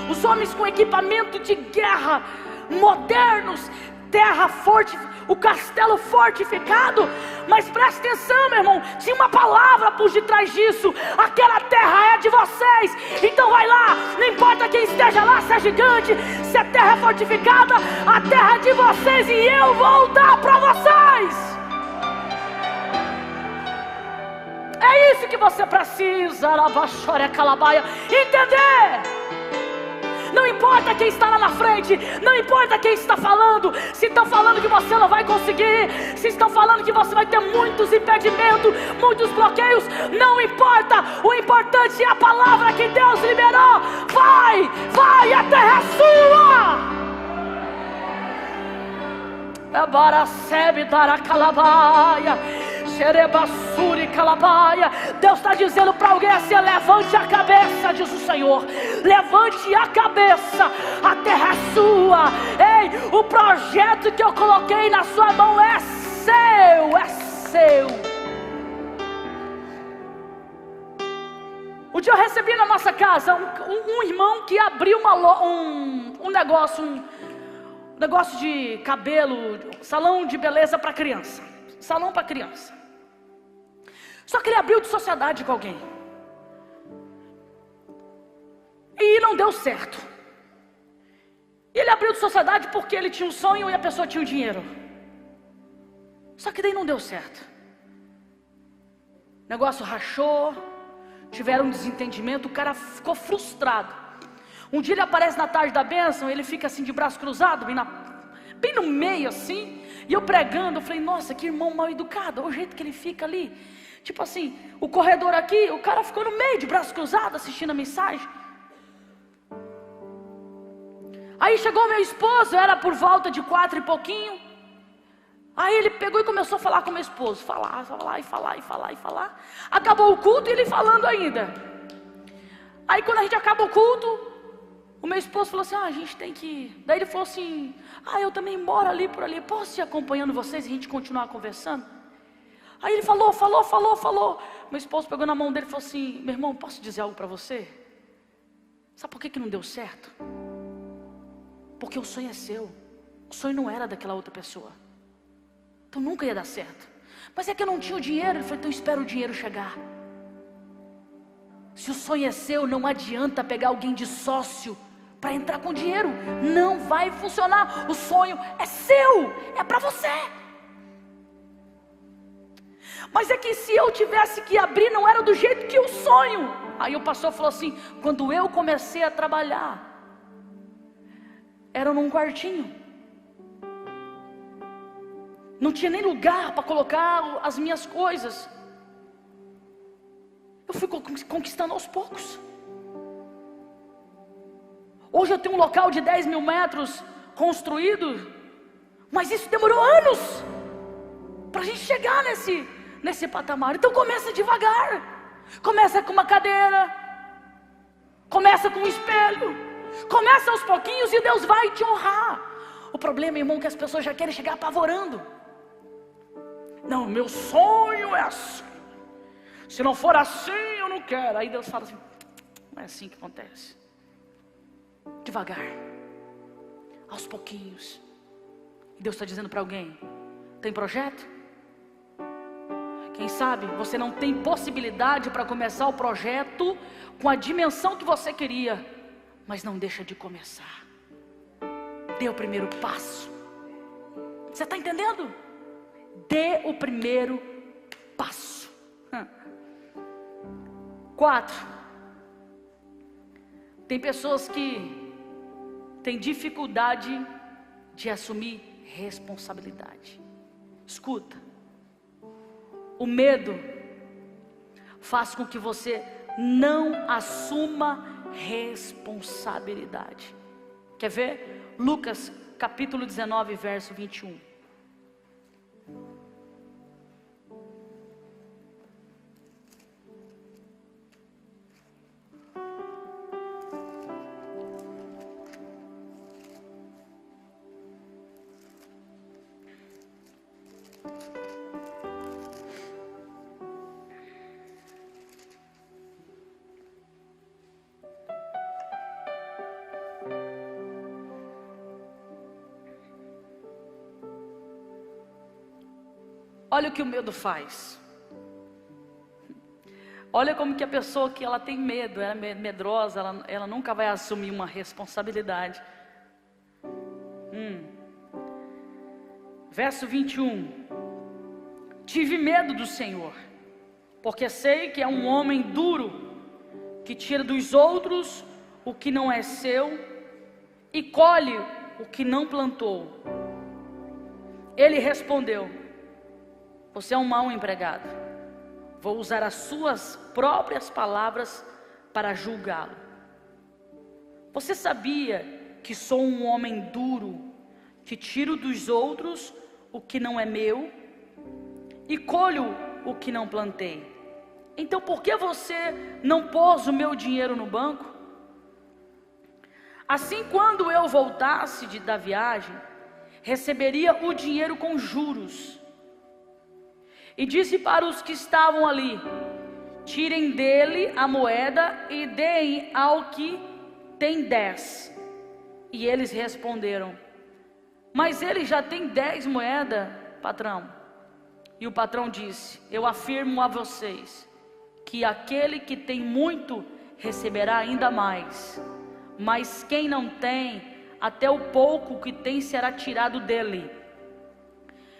Os homens com equipamento de guerra modernos, terra forte, o castelo fortificado. Mas preste atenção, meu irmão, tinha uma palavra por detrás disso: aquela terra é de vocês. Então vai lá, não importa quem esteja lá, se é gigante, se a terra é fortificada, a terra é de vocês e eu vou dar para vocês. É isso que você precisa, Alabaxória Calabaia, entender. Não importa quem está lá na frente, não importa quem está falando. Se estão falando que você não vai conseguir, se estão falando que você vai ter muitos impedimentos, muitos bloqueios, não importa. O importante é a palavra que Deus liberou. Vai, vai, a terra é sua. Agora sebe dará calabaia, xerebassuri calabaia. Deus está dizendo para alguém assim: levante a cabeça, diz o Senhor. Levante a cabeça, a terra é sua. Ei, o projeto que eu coloquei na sua mão é seu, é seu. Um dia eu recebi na nossa casa um irmão que abriu um negócio de cabelo, salão de beleza para criança. Salão para criança. Só que ele abriu de sociedade com alguém. E não deu certo. Ele abriu de sociedade porque ele tinha um sonho e a pessoa tinha o dinheiro. Só que daí não deu certo. O negócio rachou, tiveram um desentendimento, o cara ficou frustrado. Um dia ele aparece na tarde da bênção, ele fica assim de braço cruzado, bem no meio assim. E eu pregando, eu falei: nossa, que irmão mal educado, o jeito que ele fica ali. Tipo assim, o corredor aqui, o cara ficou no meio de braço cruzado assistindo a mensagem. Aí chegou meu esposo, era por volta de 4 e pouquinho. Aí ele pegou e começou a falar com meu esposo. Falar. Acabou o culto e ele falando ainda. Aí quando a gente acaba o culto, o meu esposo falou assim: a gente tem que ir. Daí ele falou assim: eu também moro ali por ali, posso ir acompanhando vocês e a gente continuar conversando? Aí ele falou. Meu esposo pegou na mão dele e falou assim: meu irmão, posso dizer algo para você? Sabe por que não deu certo? Porque o sonho é seu. O sonho não era daquela outra pessoa. Então nunca ia dar certo. Mas é que eu não tinha o dinheiro. Ele falou: então espera o dinheiro chegar. Se o sonho é seu, não adianta pegar alguém de sócio para entrar com dinheiro. Não vai funcionar. O sonho é seu, é para você. Mas é que se eu tivesse que abrir, não era do jeito que eu sonho. Aí o pastor falou assim: quando eu comecei a trabalhar, era num quartinho. Não tinha nem lugar para colocar as minhas coisas. Eu fui conquistando aos poucos. Hoje eu tenho um local de 10 mil metros construído, mas isso demorou anos para a gente chegar nesse patamar. Então começa devagar. Começa com uma cadeira, começa com um espelho, começa aos pouquinhos e Deus vai te honrar. O problema, irmão, é que as pessoas já querem chegar apavorando. Não, meu sonho é assim. Se não for assim, eu não quero. Aí Deus fala assim: não é assim que acontece. Devagar, aos pouquinhos. E Deus está dizendo para alguém: tem projeto? Quem sabe você não tem possibilidade para começar o projeto com a dimensão que você queria, mas não deixa de começar. Dê o primeiro passo. Você está entendendo? Dê o primeiro passo. 4. Tem pessoas que têm dificuldade de assumir responsabilidade. Escuta. O medo faz com que você não assuma responsabilidade. Quer ver? Lucas capítulo 19, verso 21. Olha o que o medo faz. Olha como que a pessoa que ela tem medo, ela é medrosa, ela nunca vai assumir uma responsabilidade. Verso 21. Tive medo do Senhor, porque sei que é um homem duro, que tira dos outros o que não é seu e colhe o que não plantou. Ele respondeu: você é um mau empregado. Vou usar as suas próprias palavras para julgá-lo. Você sabia que sou um homem duro, que tiro dos outros o que não é meu e colho o que não plantei? Então por que você não pôs o meu dinheiro no banco? Assim, quando eu voltasse da viagem, receberia o dinheiro com juros. E disse para os que estavam ali: tirem dele a moeda e deem ao que tem 10. E eles responderam: mas ele já tem 10 moedas, patrão. E o patrão disse: eu afirmo a vocês, que aquele que tem muito receberá ainda mais, mas quem não tem, até o pouco que tem será tirado dele.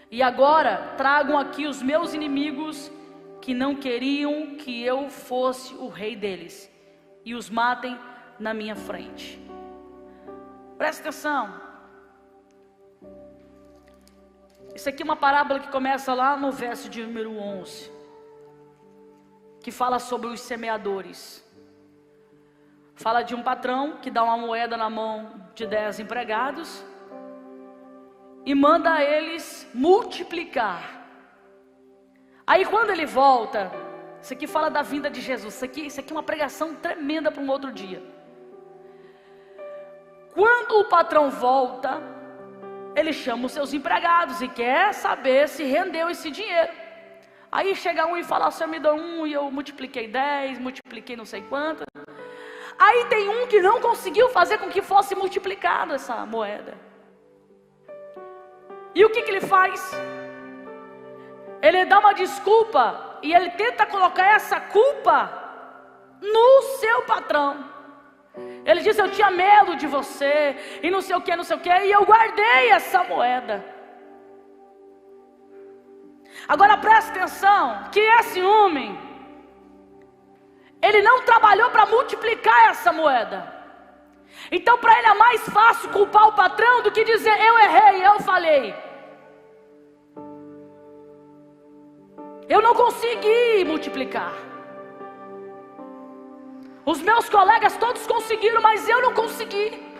E agora tragam aqui os meus inimigos, que não queriam que eu fosse o rei deles, e os matem na minha frente. Presta atenção. Isso aqui é uma parábola que começa lá no verso de número 11, que fala sobre os semeadores. Fala de um patrão que dá uma moeda na mão de 10 empregados e manda eles multiplicar. Aí quando ele volta, isso aqui fala da vinda de Jesus. Isso aqui é uma pregação tremenda para um outro dia. Quando o patrão volta, ele chama os seus empregados e quer saber se rendeu esse dinheiro. Aí chega um e fala: o senhor me deu 1 e eu multipliquei 10, multipliquei não sei quanto. Aí tem um que não conseguiu fazer com que fosse multiplicado essa moeda. E o que ele faz? Ele dá uma desculpa e ele tenta colocar essa culpa no seu patrão. Ele diz: eu tinha medo de você e não sei o que, e eu guardei essa moeda. Agora presta atenção, que esse homem, ele não trabalhou para multiplicar essa moeda. Então para ele é mais fácil culpar o patrão do que dizer: eu errei, eu falhei, eu não consegui multiplicar. Os meus colegas todos conseguiram, mas eu não consegui.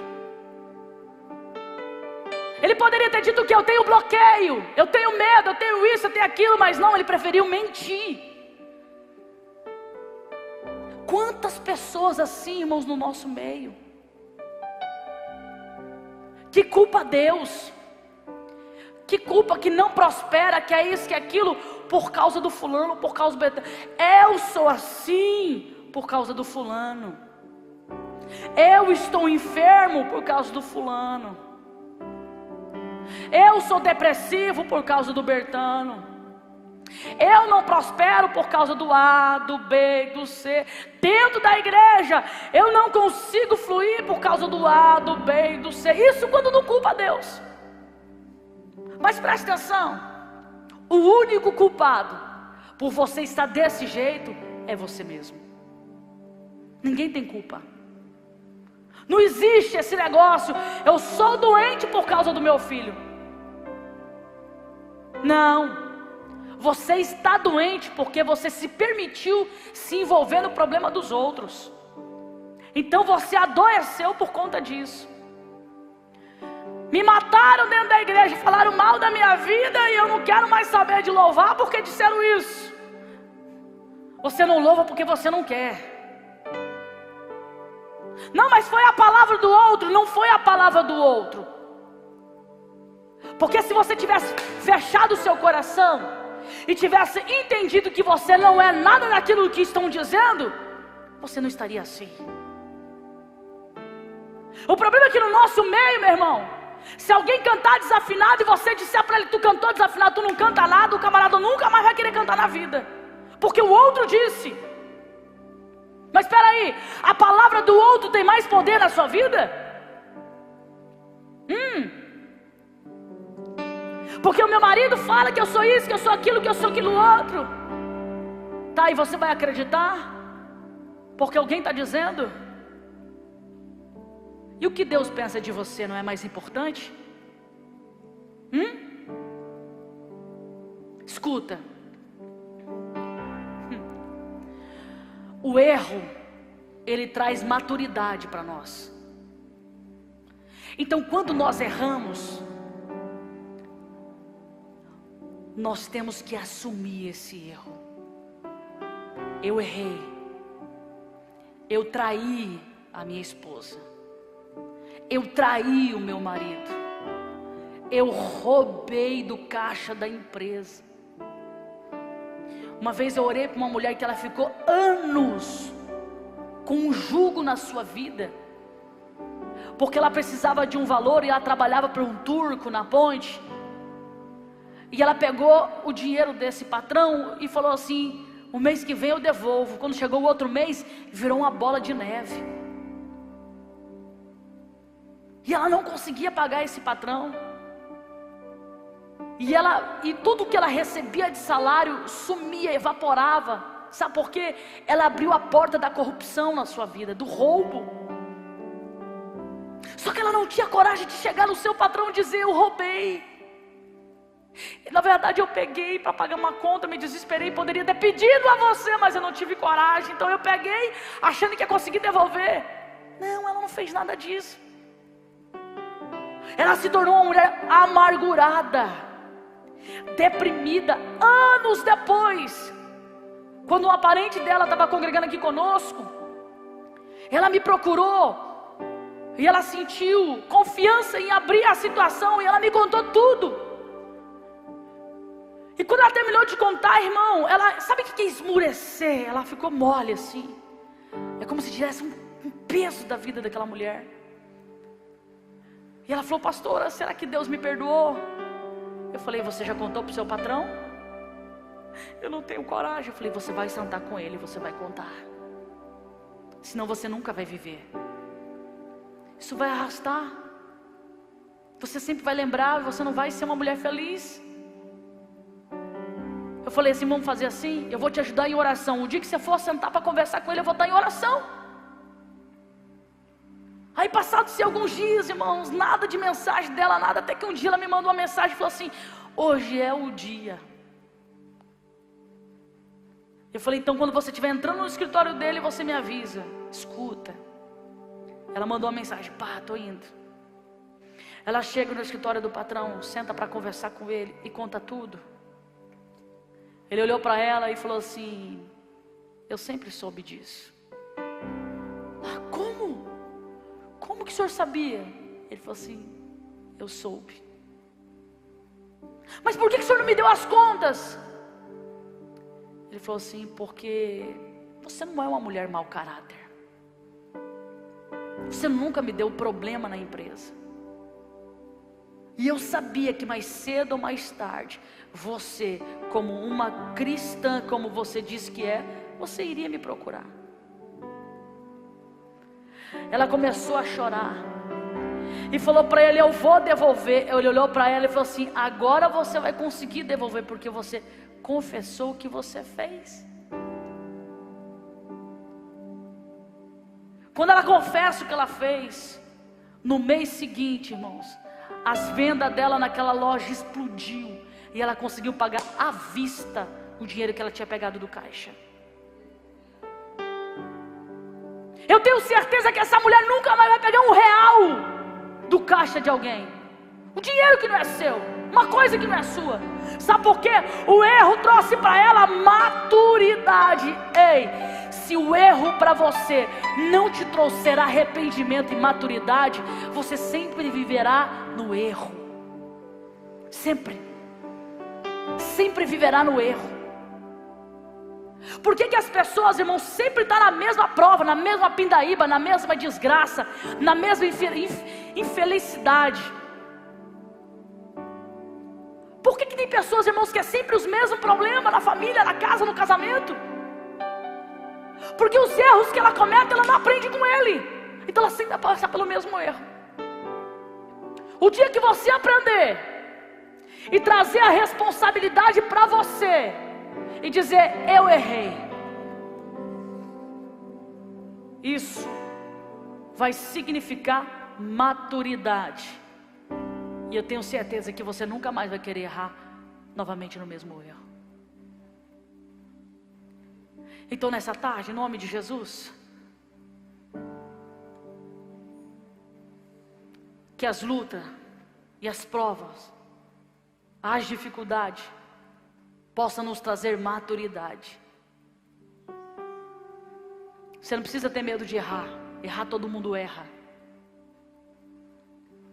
Ele poderia ter dito que eu tenho bloqueio, eu tenho medo, eu tenho isso, eu tenho aquilo, mas não, ele preferiu mentir. Quantas pessoas assim, irmãos, no nosso meio, que culpa Deus, que culpa que não prospera, que é isso, que é aquilo, por causa do fulano, por causa do Betão. Eu sou assim por causa do fulano, eu estou enfermo por causa do fulano, eu sou depressivo por causa do Bertano, eu não prospero por causa do A, do B, do C. Dentro da igreja eu não consigo fluir por causa do A, do B e do C. Isso quando não culpa Deus. Mas preste atenção, o único culpado por você estar desse jeito é você mesmo. Ninguém tem culpa. Não existe esse negócio: eu sou doente por causa do meu filho. Não. Você está doente porque você se permitiu se envolver no problema dos outros. Então você adoeceu por conta disso. Me mataram dentro da igreja, falaram mal da minha vida e eu não quero mais saber de louvar porque disseram isso. Você não louva porque você não quer. Não, mas foi a palavra do outro. Não foi a palavra do outro. Porque se você tivesse fechado o seu coração e tivesse entendido que você não é nada daquilo que estão dizendo, você não estaria assim. O problema é que no nosso meio, meu irmão, se alguém cantar desafinado e você disser para ele: tu cantou desafinado, tu não canta nada, o camarada nunca mais vai querer cantar na vida, porque o outro disse. Mas espera aí, a palavra do outro tem mais poder na sua vida? Porque o meu marido fala que eu sou isso, que eu sou aquilo, que eu sou aquilo outro. Tá, e você vai acreditar? Porque alguém está dizendo? E o que Deus pensa de você não é mais importante? Escuta. O erro, ele traz maturidade para nós. Então, quando nós erramos, nós temos que assumir esse erro. Eu errei. Eu traí a minha esposa. Eu traí o meu marido. Eu roubei do caixa da empresa. Uma vez eu orei para uma mulher que ela ficou anos com um jugo na sua vida, porque ela precisava de um valor e ela trabalhava para um turco na ponte. E ela pegou o dinheiro desse patrão e falou assim: o mês que vem eu devolvo. Quando chegou o outro mês, virou uma bola de neve. E ela não conseguia pagar esse patrão. E tudo que ela recebia de salário sumia, evaporava. Sabe por quê? Ela abriu a porta da corrupção na sua vida, do roubo. Só que ela não tinha coragem de chegar no seu patrão e dizer: eu roubei. E, na verdade eu peguei para pagar uma conta, me desesperei, poderia ter pedido a você, mas eu não tive coragem. Então eu peguei achando que ia conseguir devolver. Não, ela não fez nada disso. Ela se tornou uma mulher amargurada, deprimida. Anos depois, quando uma parente dela estava congregando aqui conosco, ela me procurou e ela sentiu confiança em abrir a situação e ela me contou tudo. E quando ela terminou de contar, irmão, ela, sabe o que é esmurecer? Ela ficou mole assim. É como se tivesse um peso da vida daquela mulher. E ela falou: pastora, será que Deus me perdoou? Eu falei: você já contou para o seu patrão? Eu não tenho coragem. Eu falei: você vai sentar com ele, você vai contar. Senão você nunca vai viver. Isso vai arrastar. Você sempre vai lembrar, você não vai ser uma mulher feliz. Eu falei assim: vamos fazer assim, eu vou te ajudar em oração. O dia que você for sentar para conversar com ele, eu vou estar em oração. Aí passados-se alguns dias, irmãos, nada de mensagem dela, nada. Até que um dia ela me mandou uma mensagem e falou assim: hoje é o dia. Eu falei: então quando você estiver entrando no escritório dele, você me avisa. Escuta. Ela mandou uma mensagem: pá, estou indo. Ela chega no escritório do patrão, senta para conversar com ele e conta tudo. Ele olhou para ela e falou assim: eu sempre soube disso. Ah, como? Como que o senhor sabia? Ele falou assim: eu soube. Mas por que o senhor não me deu as contas? Ele falou assim: porque você não é uma mulher mau caráter. Você nunca me deu problema na empresa. E eu sabia que mais cedo ou mais tarde, você, como uma cristã, como você disse que é, você iria me procurar. Ela começou a chorar e falou para ele: eu vou devolver. Ele olhou para ela e falou assim: agora você vai conseguir devolver, porque você confessou o que você fez. Quando ela confessa o que ela fez, no mês seguinte, irmãos, as vendas dela naquela loja explodiu e ela conseguiu pagar à vista o dinheiro que ela tinha pegado do caixa. Eu tenho certeza que essa mulher nunca mais vai pegar R$1 do caixa de alguém. O dinheiro que não é seu, uma coisa que não é sua. Sabe por quê? O erro trouxe para ela maturidade. Ei, se o erro para você não te trouxer arrependimento e maturidade, você sempre viverá no erro. Sempre. Sempre viverá no erro. Por que as pessoas, irmãos, sempre estão na mesma prova, na mesma pindaíba, na mesma desgraça, na mesma infelicidade? Por que tem pessoas, irmãos, que é sempre os mesmos problemas na família, na casa, no casamento? Porque os erros que ela comete, ela não aprende com ele. Então ela sempre vai passar pelo mesmo erro. O dia que você aprender e trazer a responsabilidade para você e dizer: eu errei, isso vai significar maturidade. E eu tenho certeza que você nunca mais vai querer errar novamente no mesmo erro. Então nessa tarde, em nome de Jesus, que as lutas e as provas, as dificuldades, possam nos trazer maturidade. Você não precisa ter medo de errar. Errar todo mundo erra.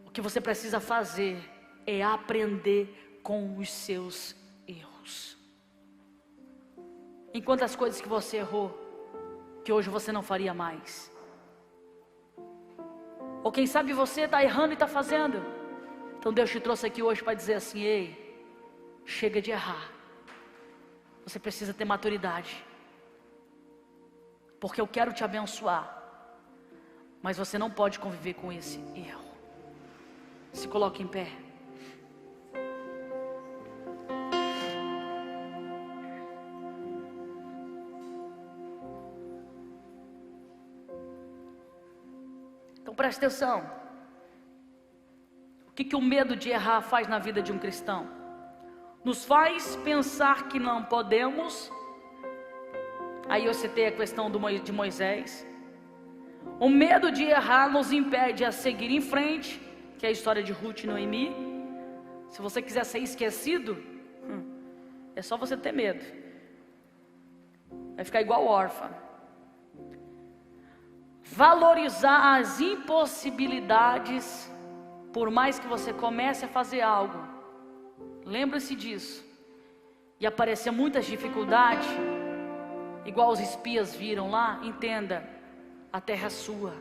O que você precisa fazer é aprender com os seus erros. Enquanto as coisas que você errou, que hoje você não faria mais. Ou quem sabe você está errando e está fazendo. Então Deus te trouxe aqui hoje para dizer assim: ei, chega de errar. Você precisa ter maturidade. Porque eu quero te abençoar. Mas você não pode conviver com esse erro. Se coloque em pé. Então preste atenção. O que o medo de errar faz na vida de um cristão? Nos faz pensar que não podemos. Aí eu citei a questão de Moisés. O medo de errar nos impede a seguir em frente, que é a história de Ruth e Noemi. Se você quiser ser esquecido, é só você ter medo. Vai ficar igual órfã. Valorizar as impossibilidades. Por mais que você comece a fazer algo, lembre-se disso. E aparecer muitas dificuldades, igual os espias viram lá, entenda: a terra é sua,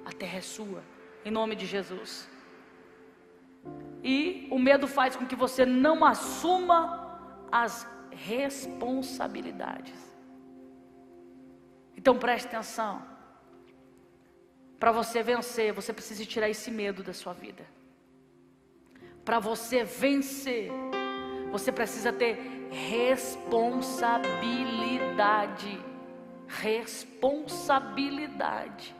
a terra é sua, em nome de Jesus. E o medo faz com que você não assuma as responsabilidades. Então preste atenção. Para você vencer, você precisa tirar esse medo da sua vida. Para você vencer, você precisa ter responsabilidade. Responsabilidade.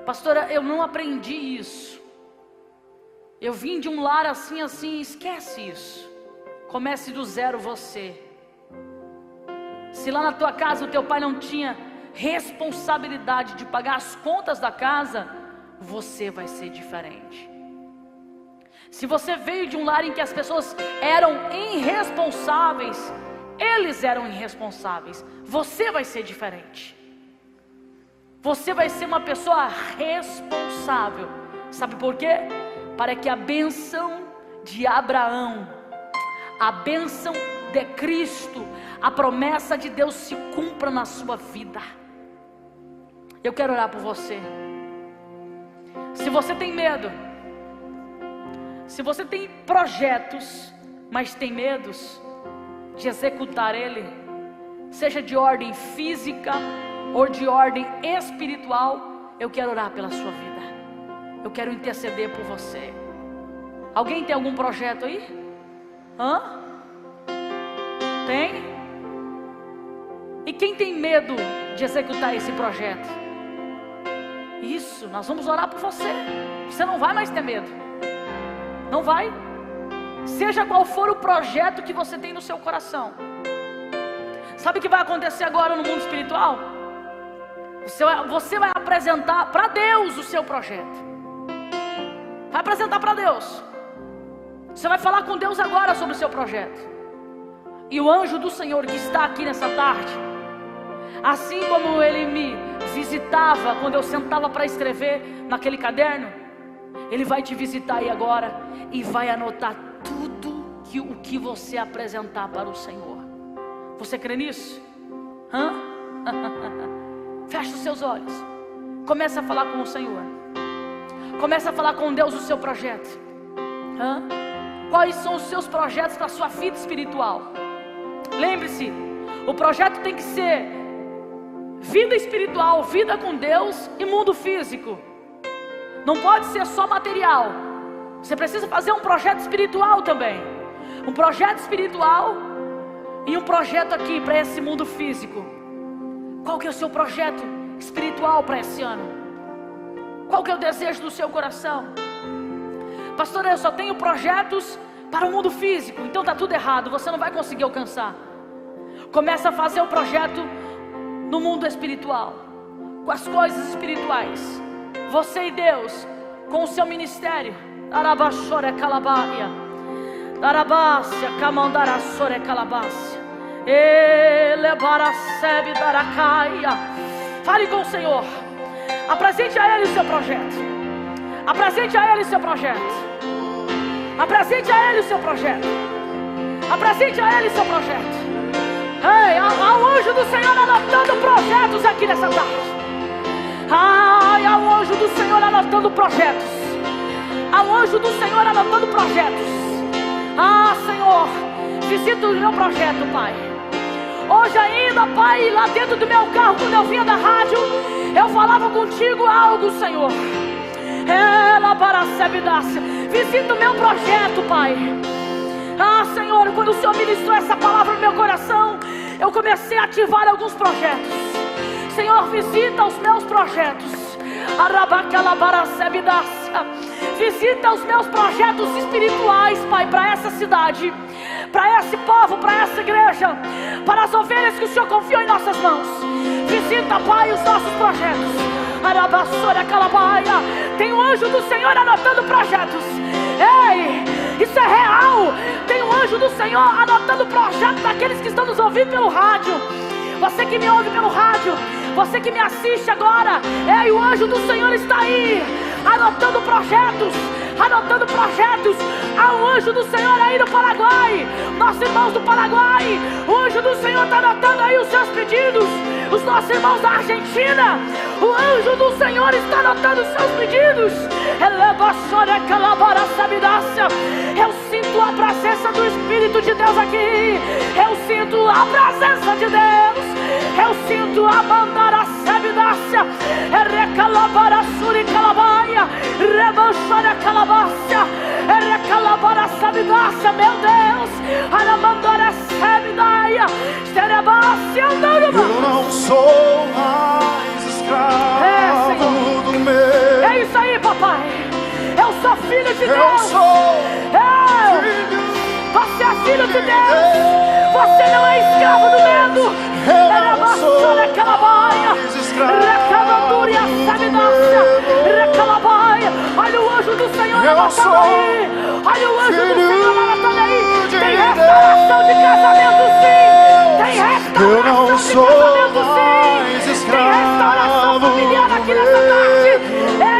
Pastora, eu não aprendi isso. Eu vim de um lar assim, esquece isso. Comece do zero você. Se lá na tua casa o teu pai não tinha responsabilidade de pagar as contas da casa, você vai ser diferente. Se você veio de um lar em que as pessoas eram irresponsáveis, eles eram irresponsáveis, você vai ser diferente. Você vai ser uma pessoa responsável. Sabe por quê? Para que a bênção de Abraão, a bênção de Cristo, a promessa de Deus se cumpra na sua vida. Eu quero orar por você. Se você tem medo, se você tem projetos, mas tem medos de executar ele, seja de ordem física ou de ordem espiritual, eu quero orar pela sua vida. Eu quero interceder por você. Alguém tem algum projeto aí? Tem? E quem tem medo de executar esse projeto? Isso, nós vamos orar por você. Você não vai mais ter medo. Não vai. Seja qual for o projeto que você tem no seu coração. Sabe o que vai acontecer agora no mundo espiritual? Você vai apresentar para Deus o seu projeto. Vai apresentar para Deus. Você vai falar com Deus agora sobre o seu projeto. E o anjo do Senhor que está aqui nessa tarde, assim como ele me visitava quando eu sentava para escrever naquele caderno, ele vai te visitar aí agora e vai anotar tudo o que você apresentar para o Senhor. Você crê nisso? Feche os seus olhos. Comece a falar com o Senhor. Comece a falar com Deus o seu projeto. Quais são os seus projetos para a sua vida espiritual? Lembre-se, o projeto tem que ser vida espiritual, vida com Deus e mundo físico. Não pode ser só material. Você precisa fazer um projeto espiritual também. Um projeto espiritual e um projeto aqui para esse mundo físico. Qual que é o seu projeto espiritual para esse ano? Qual que é o desejo do seu coração? Pastor, eu só tenho projetos para o mundo físico. Então está tudo errado, você não vai conseguir alcançar. Começa a fazer um projeto no mundo espiritual, com as coisas espirituais. Você e Deus, com o seu ministério. Arabashore calabaia, Darabácia, Camandarassore calabácia, Elebaracebe daracaia. Fale com o Senhor. Apresente a Ele o seu projeto. Apresente a Ele o seu projeto. Apresente a Ele o seu projeto. Apresente a Ele o seu projeto. Ei, há um anjo do Senhor anotando projetos aqui nessa tarde. Há um anjo do Senhor anotando projetos. Há um anjo do Senhor anotando projetos. Senhor, visita o meu projeto, Pai. Hoje ainda, Pai, lá dentro do meu carro, quando eu vinha da rádio, eu falava contigo algo, Senhor. Ela para a visita o meu projeto, Pai. Senhor, quando o Senhor ministrou essa palavra no meu coração, eu comecei a ativar alguns projetos. Senhor, visita os meus projetos. Visita os meus projetos espirituais, Pai, para essa cidade, para esse povo, para essa igreja, para as ovelhas que o Senhor confiou em nossas mãos. Visita, Pai, os nossos projetos. Tem um anjo do Senhor anotando projetos. Ei, isso é real. Tem um anjo do Senhor anotando projetos daqueles que estão nos ouvindo pelo rádio. Você que me ouve pelo rádio, você que me assiste agora, ei, o anjo do Senhor está aí, anotando projetos, anotando projetos. Há um anjo do Senhor aí no Paraguai, nossos irmãos do Paraguai, o anjo do Senhor está anotando aí os seus pedidos. Os nossos irmãos da Argentina, o anjo do Senhor está anotando os seus pedidos. Eu sinto a presença do Espírito de Deus aqui. Eu sinto a presença de Deus. Eu sinto a mandara sabidácia. Recalabara suri calabaia. Rebanchara calabácia. Recalabara sabidácia, meu Deus. Aramandara sabidaia. Esterebácia andando. Eu não sou mais escravo do meu. É isso aí, papai. Eu sou filho de Deus. Eu sou filho. Você é filho de Deus. Você não é escravo do medo. Eu não sou mais escravo do meu. Olha o anjo do Senhor anotando aí. Olha o anjo do Senhor anotando aí. Tem restauração de casamento, sim. Tem restauração de casamento, sim. Tem restauração familiar aqui nessa tarde.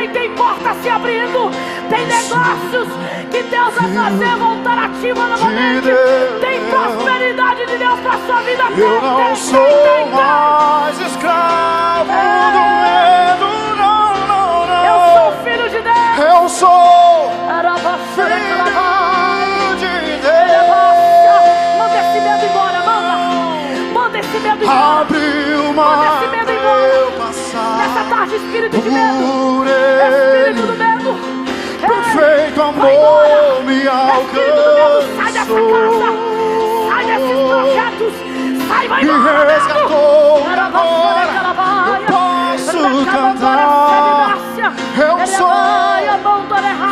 Ei, tem porta se abrindo. Tem negócios que Deus vai fazer voltar ativa novamente. Tem prosperidade de Deus para sua vida. Eu não sou mais escravo do medo, não. Eu sou filho de Deus. Eu sou filho de Deus. Manda esse medo embora, manda esse medo embora. Abriu Manda esse medo embora. Nessa tarde, espírito de medo, espírito do medo. Perfeito amor me alcançou. Sai dessa casa, sai desses projetos, sai, vai me embora. resgatou. Agora eu posso cantar. Eu sou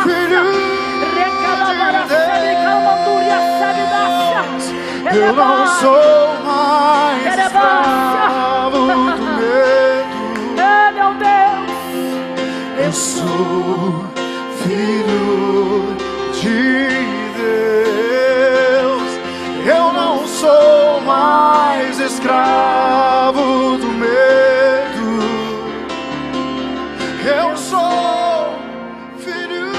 filho de Deus. Eu não sou mais escravo do medo. É, meu Deus. Eu sou filho de Deus. Eu não sou mais escravo do medo. Eu sou filho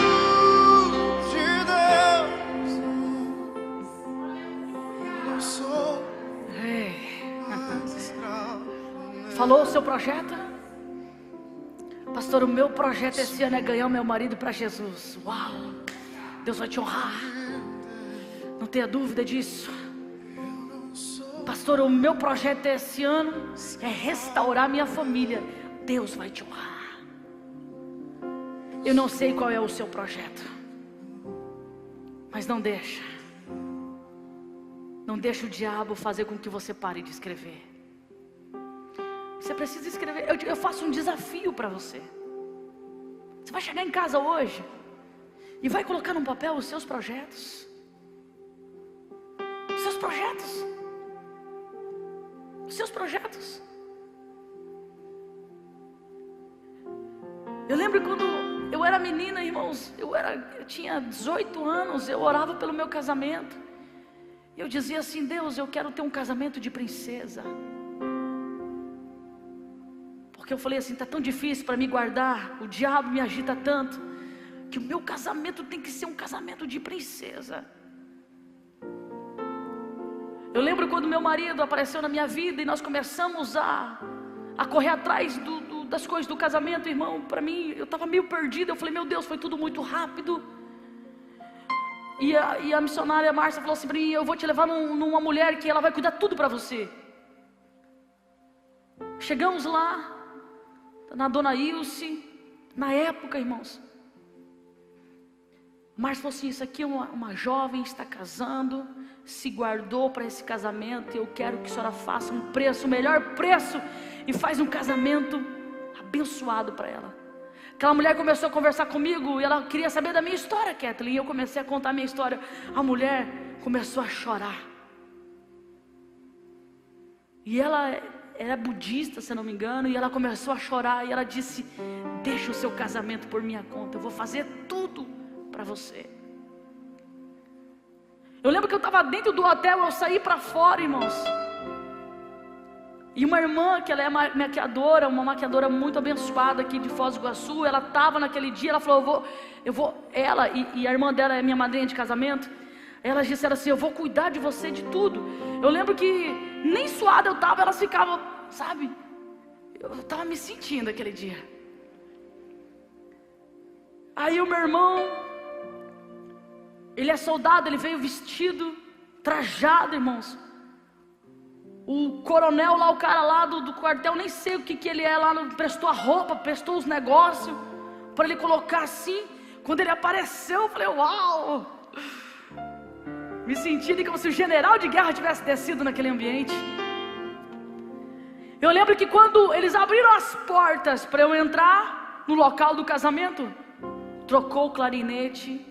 de Deus. Eu sou mais escravo do medo. Falou o seu projeto? Pastor, o meu projeto esse ano é ganhar o meu marido para Jesus. Uau! Deus vai te honrar. Não tenha dúvida disso. Pastor, o meu projeto esse ano é restaurar minha família. Deus vai te honrar. Eu não sei qual é o seu projeto, mas não deixa. Não deixa o diabo fazer com que você pare de escrever. Você precisa escrever. Eu faço um desafio para você. Você vai chegar em casa hoje e vai colocar num papel os seus projetos. Os seus projetos. Os seus projetos. Eu lembro quando eu era menina, irmãos, eu tinha 18 anos, eu orava pelo meu casamento. Eu dizia assim: Deus, eu quero ter um casamento de princesa. Porque eu falei assim: está tão difícil para me guardar, o diabo me agita tanto, que o meu casamento tem que ser um casamento de princesa. Eu lembro quando meu marido apareceu na minha vida e nós começamos a correr atrás das coisas do casamento, irmão. Para mim, eu estava meio perdida. Eu falei: meu Deus, foi tudo muito rápido. E a missionária Márcia falou assim para mim: eu vou te levar numa mulher que ela vai cuidar tudo para você. Chegamos lá na dona Ilse, na época, irmãos. Márcia falou assim: isso aqui é uma jovem, está casando, se guardou para esse casamento, eu quero que a senhora faça um preço, o melhor preço, e faz um casamento abençoado para ela. Aquela mulher começou a conversar comigo e ela queria saber da minha história, Kathleen, e eu comecei a contar a minha história. A mulher começou a chorar. E ela era budista, se não me engano, e ela começou a chorar e ela disse: deixa o seu casamento por minha conta, eu vou fazer tudo para você. Eu lembro que eu estava dentro do hotel, eu saí para fora, irmãos, e uma irmã, que ela é maquiadora, uma maquiadora muito abençoada aqui de Foz do Iguaçu, ela estava naquele dia, ela falou: ela e a irmã dela é minha madrinha de casamento. Elas disseram assim: eu vou cuidar de você de tudo. Eu lembro que nem suada eu estava, elas ficavam, sabe, eu estava me sentindo aquele dia. Aí o meu irmão, ele é soldado, ele veio vestido, trajado, irmãos. O coronel lá, o cara lá do quartel, nem sei o que ele é lá, prestou a roupa, prestou os negócios para ele colocar assim. Quando ele apareceu, eu falei: uau! Me senti como se o general de guerra tivesse descido naquele ambiente. Eu lembro que quando eles abriram as portas para eu entrar no local do casamento, trocou o clarinete,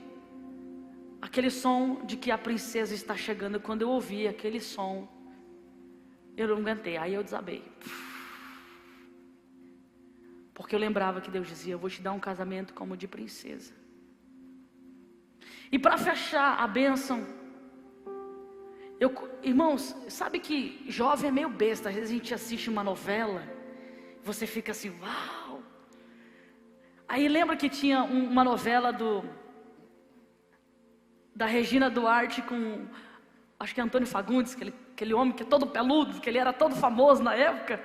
aquele som de que a princesa está chegando. Quando eu ouvi aquele som, eu não aguentei, aí eu desabei. Porque eu lembrava que Deus dizia: eu vou te dar um casamento como de princesa. E para fechar a bênção, irmãos, sabe que jovem é meio besta. Às vezes a gente assiste uma novela, você fica assim: uau. Aí lembra que tinha uma novela da Regina Duarte com, acho que é Antônio Fagundes, aquele homem que é todo peludo, que ele era todo famoso na época.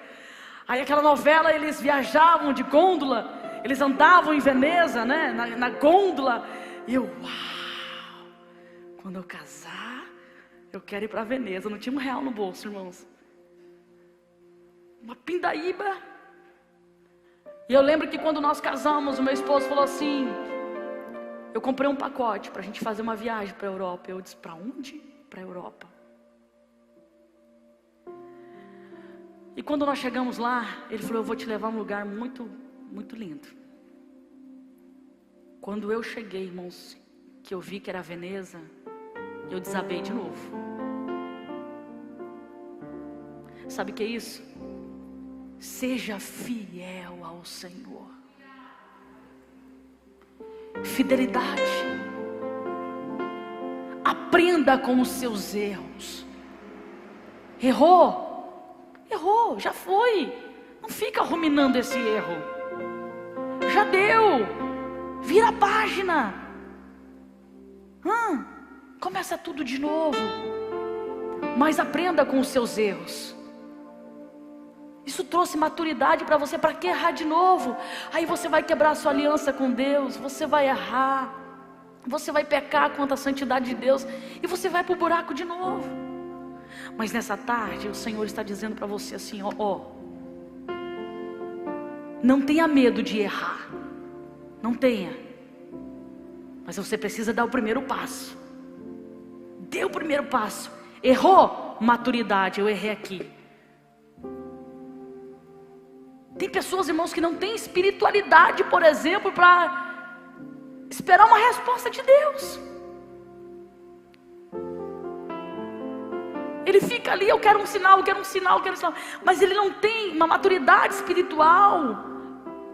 Aí aquela novela, eles viajavam de gôndola, eles andavam em Veneza, né, na gôndola. E eu: uau, quando eu casar, eu quero ir para Veneza. Não tinha R$1 no bolso, irmãos, uma pindaíba. E eu lembro que quando nós casamos, o meu esposo falou assim: eu comprei um pacote para a gente fazer uma viagem para a Europa. Eu disse: para onde? Para a Europa. E quando nós chegamos lá, ele falou: eu vou te levar a um lugar muito, muito lindo. Quando eu cheguei, irmãos, que eu vi que era Veneza, eu desabei de novo. Sabe o que é isso? Seja fiel ao Senhor. Fidelidade. Aprenda com os seus erros. Errou, já foi. Não fica ruminando esse erro. Já deu. Vira a página. Começa tudo de novo. Mas aprenda com os seus erros. Isso trouxe maturidade para você. Para que errar de novo? Aí você vai quebrar a sua aliança com Deus. Você vai errar. Você vai pecar contra a santidade de Deus. E você vai para o buraco de novo. Mas nessa tarde o Senhor está dizendo para você assim: não tenha medo de errar. Não tenha. Mas você precisa dar o primeiro passo. Dê o primeiro passo. Errou? Maturidade. Eu errei aqui. Tem pessoas, irmãos, que não têm espiritualidade, por exemplo, para esperar uma resposta de Deus. Ele fica ali, eu quero um sinal, eu quero um sinal, eu quero um sinal. Mas ele não tem uma maturidade espiritual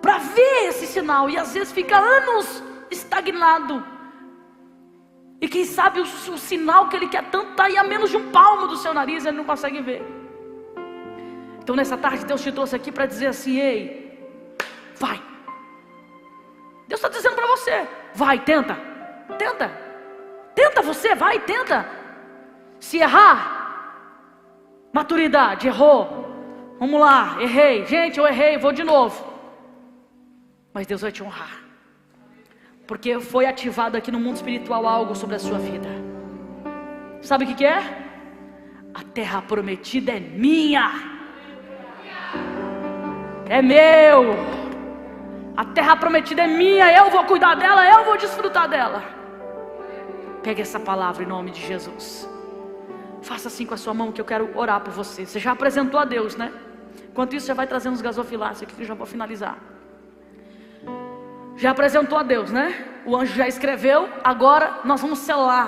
para ver esse sinal. E às vezes fica anos estagnado. E quem sabe o sinal que ele quer tanto está aí a menos de um palmo do seu nariz, ele não consegue ver. Então nessa tarde Deus te trouxe aqui para dizer assim: ei, vai. Deus está dizendo para você: vai, tenta. Tenta você, vai, tenta. Se errar, maturidade, errou. Vamos lá, errei. Gente, eu errei, vou de novo. Mas Deus vai te honrar. Porque foi ativado aqui no mundo espiritual algo sobre a sua vida. Sabe o que é? A terra prometida é minha. É meu. A terra prometida é minha. Eu vou cuidar dela, eu vou desfrutar dela. Pegue essa palavra em nome de Jesus. Faça assim com a sua mão que eu quero orar por você. Você já apresentou a Deus, né? Enquanto isso, já vai trazendo os gasofiláceos aqui que eu já vou finalizar. Já apresentou a Deus, né? O anjo já escreveu. Agora nós vamos selar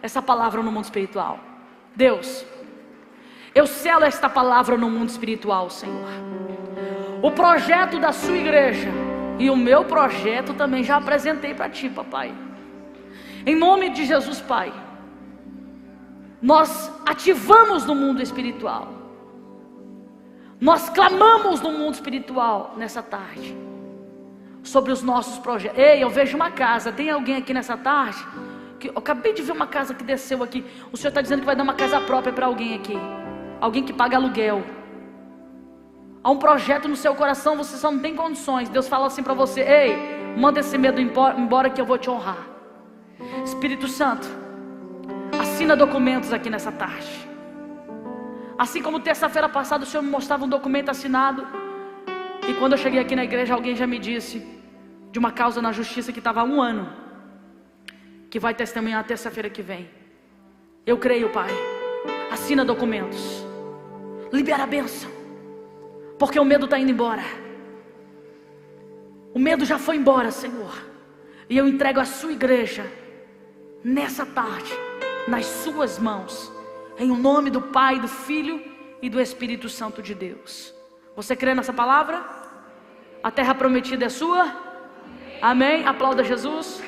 essa palavra no mundo espiritual. Deus, eu selo esta palavra no mundo espiritual, Senhor. O projeto da sua igreja e o meu projeto também já apresentei para ti, papai. Em nome de Jesus, Pai, nós ativamos no mundo espiritual. Nós clamamos no mundo espiritual nessa tarde sobre os nossos projetos. Ei, eu vejo uma casa. Tem alguém aqui nessa tarde que eu acabei de ver uma casa que desceu aqui. O Senhor está dizendo que vai dar uma casa própria para alguém aqui. Alguém que paga aluguel. Há um projeto no seu coração, você só não tem condições. Deus fala assim para você: ei, manda esse medo embora que eu vou te honrar. Espírito Santo, assina documentos aqui nessa tarde. Assim como terça-feira passada o Senhor me mostrava um documento assinado. E quando eu cheguei aqui na igreja, alguém já me disse de uma causa na justiça que estava há 1 ano, que vai testemunhar terça-feira que vem. Eu creio, Pai. Assina documentos. Libera a bênção. Porque o medo está indo embora. O medo já foi embora, Senhor. E eu entrego a sua igreja nessa tarde nas suas mãos, em nome do Pai, do Filho e do Espírito Santo de Deus. Você crê nessa palavra? A terra prometida é sua? Amém? Aplauda Jesus.